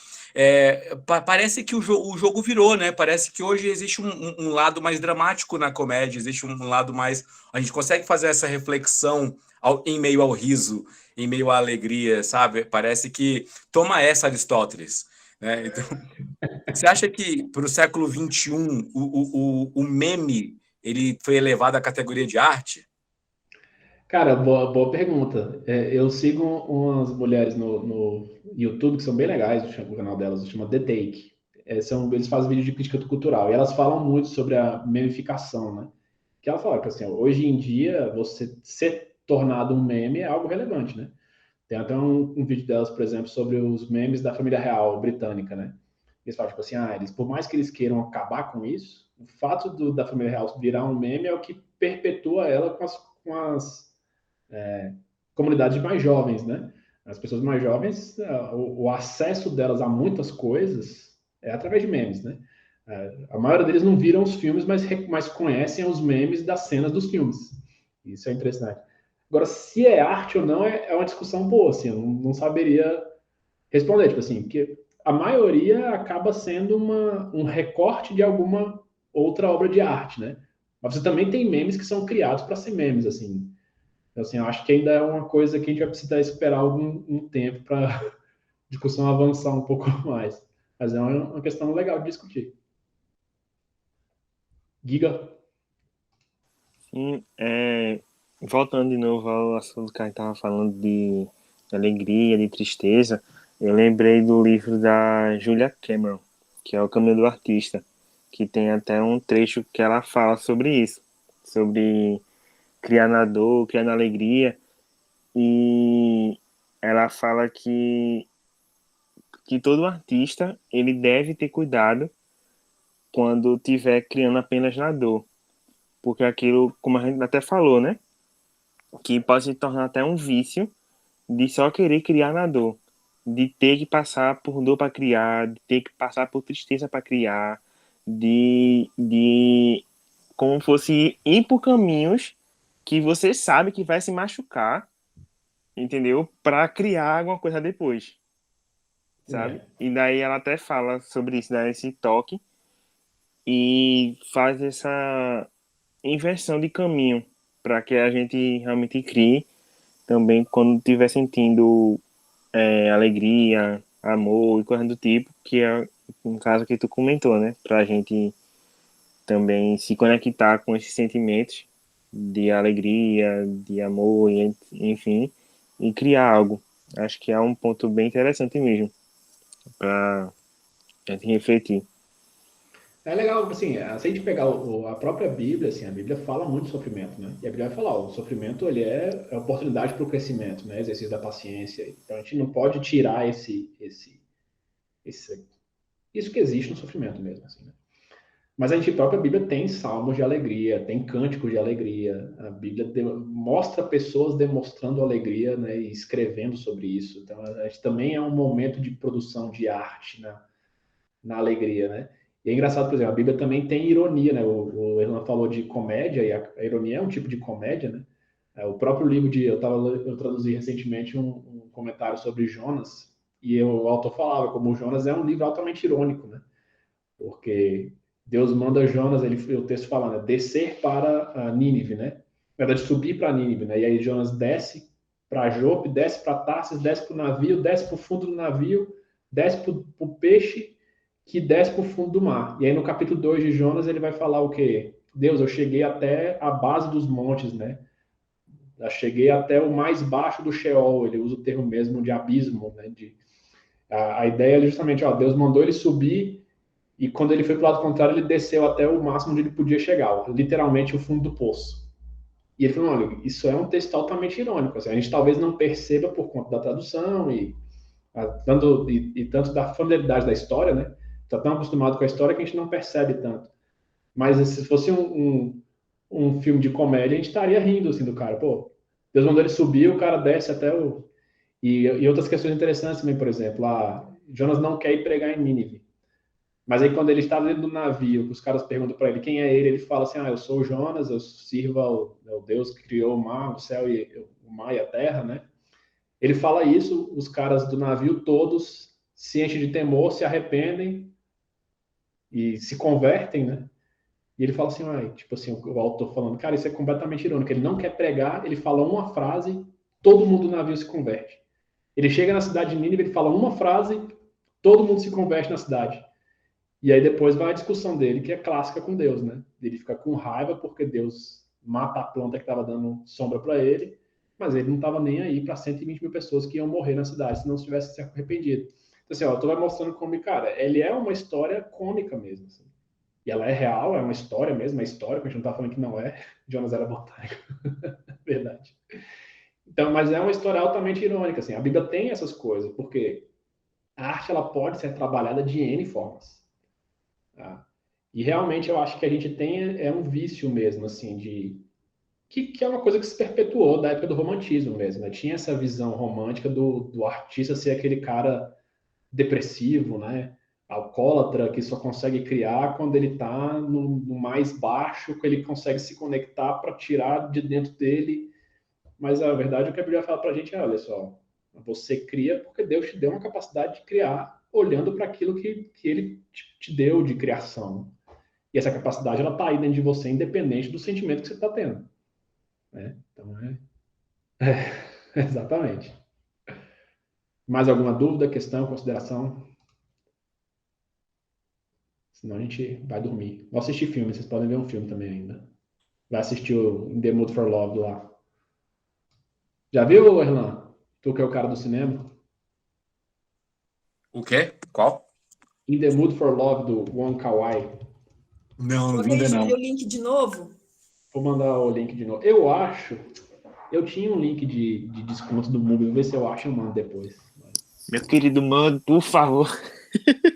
parece que o jogo virou, né? Parece que hoje existe um lado mais dramático na comédia, existe um lado mais... A gente consegue fazer essa reflexão em meio ao riso, em meio à alegria, sabe? Parece que toma essa, Aristóteles, né? Então, você acha que para o século XXI o meme ele foi elevado à categoria de arte? Cara, boa pergunta. Eu sigo umas mulheres no YouTube que são bem legais, o canal delas chama The Take. Eles fazem vídeo de crítica cultural e elas falam muito sobre a memificação, né? Que ela fala que assim, hoje em dia você ser tornado um meme é algo relevante, né? Tem até um vídeo delas, por exemplo, sobre os memes da família real britânica, né? Eles falam, tipo assim, por mais que eles queiram acabar com isso, o fato da família real virar um meme é o que perpetua ela com as comunidades mais jovens, né? As pessoas mais jovens, o acesso delas a muitas coisas é através de memes, né? A maioria deles não viram os filmes, mas conhecem os memes das cenas dos filmes. Isso é interessante. Agora, se é arte ou não, é uma discussão boa, assim, eu não saberia responder, tipo assim, porque a maioria acaba sendo um recorte de alguma outra obra de arte, né? Mas você também tem memes que são criados para ser memes, assim. Então, assim, eu acho que ainda é uma coisa que a gente vai precisar esperar um tempo para a discussão avançar um pouco mais. Mas é uma questão legal de discutir. Giga? Sim, voltando de novo ao assunto que a gente estava falando de alegria, de tristeza, eu lembrei do livro da Julia Cameron, que é O Caminho do Artista, que tem até um trecho que ela fala sobre isso, sobre criar na dor, criar na alegria, e ela fala que todo artista ele deve ter cuidado quando estiver criando apenas na dor, porque aquilo, como a gente até falou, né, que pode se tornar até um vício de só querer criar na dor, de ter que passar por dor para criar, de ter que passar por tristeza para criar, de como fosse ir por caminhos que você sabe que vai se machucar, entendeu? Para criar alguma coisa depois, sabe? E daí ela até fala sobre isso, dá esse toque e faz essa inversão de caminho para que a gente realmente crie também quando estiver sentindo alegria, amor e coisa do tipo, que é um caso que tu comentou, né? Pra gente também se conectar com esses sentimentos de alegria, de amor, enfim, e criar algo. Acho que é um ponto bem interessante mesmo para a gente refletir. É legal, assim, se a gente pegar a própria Bíblia, assim, a Bíblia fala muito de sofrimento, né? E a Bíblia vai falar, o sofrimento, ele é a oportunidade para o crescimento, né? Exercício da paciência. Então, a gente não pode tirar isso que existe no sofrimento mesmo, assim, né? Mas a própria Bíblia tem salmos de alegria, tem cânticos de alegria. A Bíblia mostra pessoas demonstrando alegria, né? E escrevendo sobre isso. Então, a gente também é um momento de produção de arte na alegria, né? E é engraçado, por exemplo, a Bíblia também tem ironia, né? O Erlan falou de comédia, e a ironia é um tipo de comédia, né? O próprio livro eu traduzi recentemente um comentário sobre Jonas, e o autor falava como o Jonas é um livro altamente irônico, né? Porque Deus manda Jonas, o texto fala, né? Descer para Nínive, né? Na verdade, subir para Nínive, né? E aí Jonas desce para Jope, desce para Tarsis, desce para o navio, desce para o fundo do navio, desce para o peixe, que desce para o fundo do mar. E aí no capítulo 2 de Jonas ele vai falar o quê? Deus, eu cheguei até a base dos montes, né? Eu cheguei até o mais baixo do Sheol, ele usa o termo mesmo de abismo, né? A ideia é justamente, Deus mandou ele subir e quando ele foi para o lado contrário, ele desceu até o máximo onde ele podia chegar, literalmente o fundo do poço. E ele falou, olha, isso é um texto altamente irônico, assim, a gente talvez não perceba por conta da tradução e tanto da familiaridade da história, né? está tão acostumado com a história que a gente não percebe tanto. Mas se fosse um filme de comédia, a gente estaria rindo assim do cara. Pô, Deus mandou ele subir, o cara desce até o... E outras questões interessantes também, por exemplo, Jonas não quer ir pregar em Nínive. Mas aí quando ele está dentro do navio, os caras perguntam para ele quem é ele fala assim, eu sou o Jonas, eu sirvo ao Deus que criou o mar, o céu e o mar e a terra, né? Ele fala isso, os caras do navio todos se enchem de temor, se arrependem e se convertem, né? E ele fala assim, tipo assim, o autor falando, cara, isso é completamente irônico. Ele não quer pregar, ele fala uma frase, todo mundo do navio se converte. Ele chega na cidade de Nínive, ele fala uma frase, todo mundo se converte na cidade. E aí depois vai a discussão dele, que é clássica com Deus, né? Ele fica com raiva porque Deus mata a planta que estava dando sombra para ele, mas ele não estava nem aí para 120 mil pessoas que iam morrer na cidade se não tivesse se arrependido. Então, assim, o autor vai mostrando como, cara, ele é uma história cômica mesmo, assim. E ela é real, é uma história mesmo, é histórica, a gente não está falando que não é. Jonas era botânico. Verdade. Então, mas é uma história altamente irônica, assim. A Bíblia tem essas coisas, porque a arte ela pode ser trabalhada de N formas. Tá? E realmente eu acho que a gente tem um vício mesmo, assim, que é uma coisa que se perpetuou da época do romantismo mesmo, né? Tinha essa visão romântica do artista ser aquele cara depressivo, né? Alcoólatra, que só consegue criar quando ele está no mais baixo, que ele consegue se conectar para tirar de dentro dele. Mas a verdade é que a Bíblia fala para a gente, olha só, você cria porque Deus te deu uma capacidade de criar olhando para aquilo que ele te deu de criação. E essa capacidade ela está aí dentro de você, independente do sentimento que você está tendo. Né? Então, exatamente. Mais alguma dúvida, questão, consideração? Senão a gente vai dormir. Vou assistir filme, vocês podem ver um filme também ainda. Vai assistir o In the Mood for Love lá. Já viu, Erlan? Tu que é o cara do cinema? O quê? Qual? In the Mood for Love, do Wong Kar-wai. Não vi Vou ainda não. o link de novo. Vou mandar o link de novo. Eu tinha um link de desconto do Mubi, vou ver se eu acho e eu mando depois. Meu querido, mano, por favor.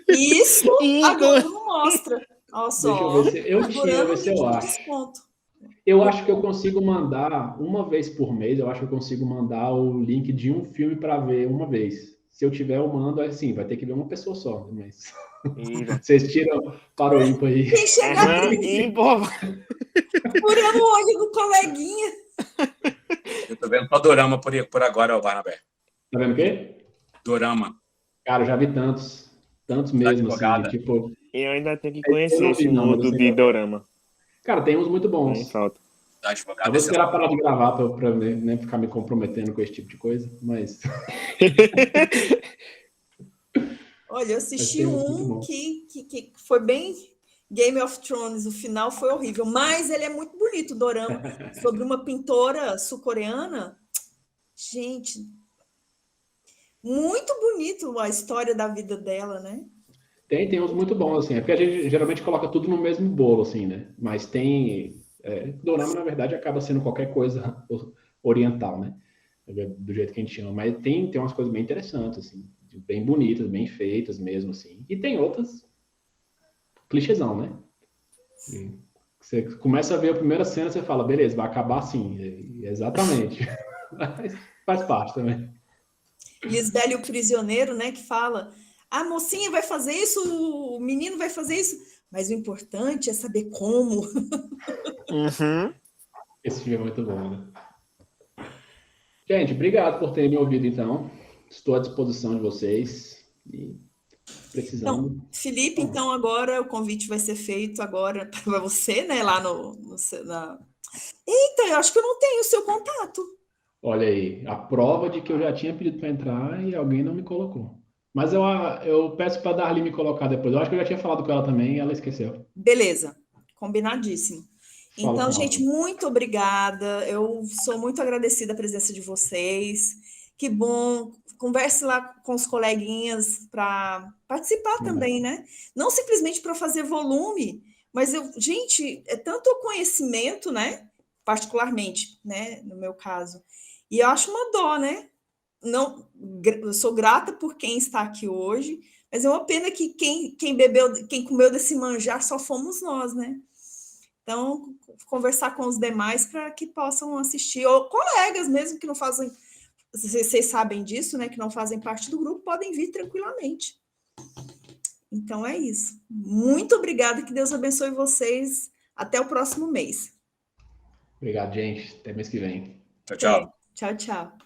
Isso, agora não mostra. Olha só. Deixa eu ver se eu tinha, ver se eu acho. Desconto. Eu acho que eu consigo mandar uma vez por mês, eu acho que eu consigo mandar o link de um filme para ver uma vez. Se eu tiver, eu mando, assim, vai ter que ver uma pessoa só, mas vocês tiram para o ímpar aí. Quem chegar furando o olho do coleguinha. Eu tô vendo só dorama por agora, Barnabé. Tá vendo o quê? Dorama. Cara, eu já vi tantos mesmo, assim, tipo... Eu ainda tenho que conhecer esse mundo de dorama. Cara, tem uns muito bons. Tem falta. Eu vou esperar parar de gravar para né, ficar me comprometendo com esse tipo de coisa, mas... Olha, eu assisti um que foi bem Game of Thrones, o final foi horrível, mas ele é muito bonito, o dorama, sobre uma pintora sul-coreana. Gente, muito bonito a história da vida dela, né? Tem uns muito bons, assim. É porque a gente geralmente coloca tudo no mesmo bolo, assim, né? Mas tem... dorama, na verdade, acaba sendo qualquer coisa oriental, né? Do jeito que a gente chama. Mas tem umas coisas bem interessantes, assim. Bem bonitas, bem feitas mesmo, assim. E tem outras clichêzão, né? E você começa a ver a primeira cena, você fala, beleza, vai acabar assim. Exatamente. Mas faz parte também. Lisbela e o Prisioneiro, né? Que fala... A mocinha vai fazer isso, o menino vai fazer isso, mas o importante é saber como. Esse filme é muito bom, né? Gente, obrigado por terem me ouvido, então. Estou à disposição de vocês. E precisando... Então, Felipe, então agora o convite vai ser feito agora para você, né? Lá Eita, eu acho que eu não tenho o seu contato. Olha aí, a prova de que eu já tinha pedido para entrar e alguém não me colocou. Mas eu peço para a Darly me colocar depois. Eu acho que eu já tinha falado com ela também e ela esqueceu. Beleza, combinadíssimo. Então, gente, muito obrigada. Eu sou muito agradecida a presença de vocês. Que bom. Converse lá com os coleguinhas para participar também, né? Não simplesmente para fazer volume, mas gente, é tanto o conhecimento, né? Particularmente, né? No meu caso. E eu acho uma dó, né? eu sou grata por quem está aqui hoje, mas é uma pena que quem comeu desse manjar só fomos nós, né? Então, conversar com os demais para que possam assistir, ou colegas mesmo que não fazem, vocês sabem disso, né? Que não fazem parte do grupo, podem vir tranquilamente. Então, é isso. Muito obrigada, que Deus abençoe vocês. Até o próximo mês. Obrigado, gente. Até mês que vem. Tchau, tchau. Tchau, tchau.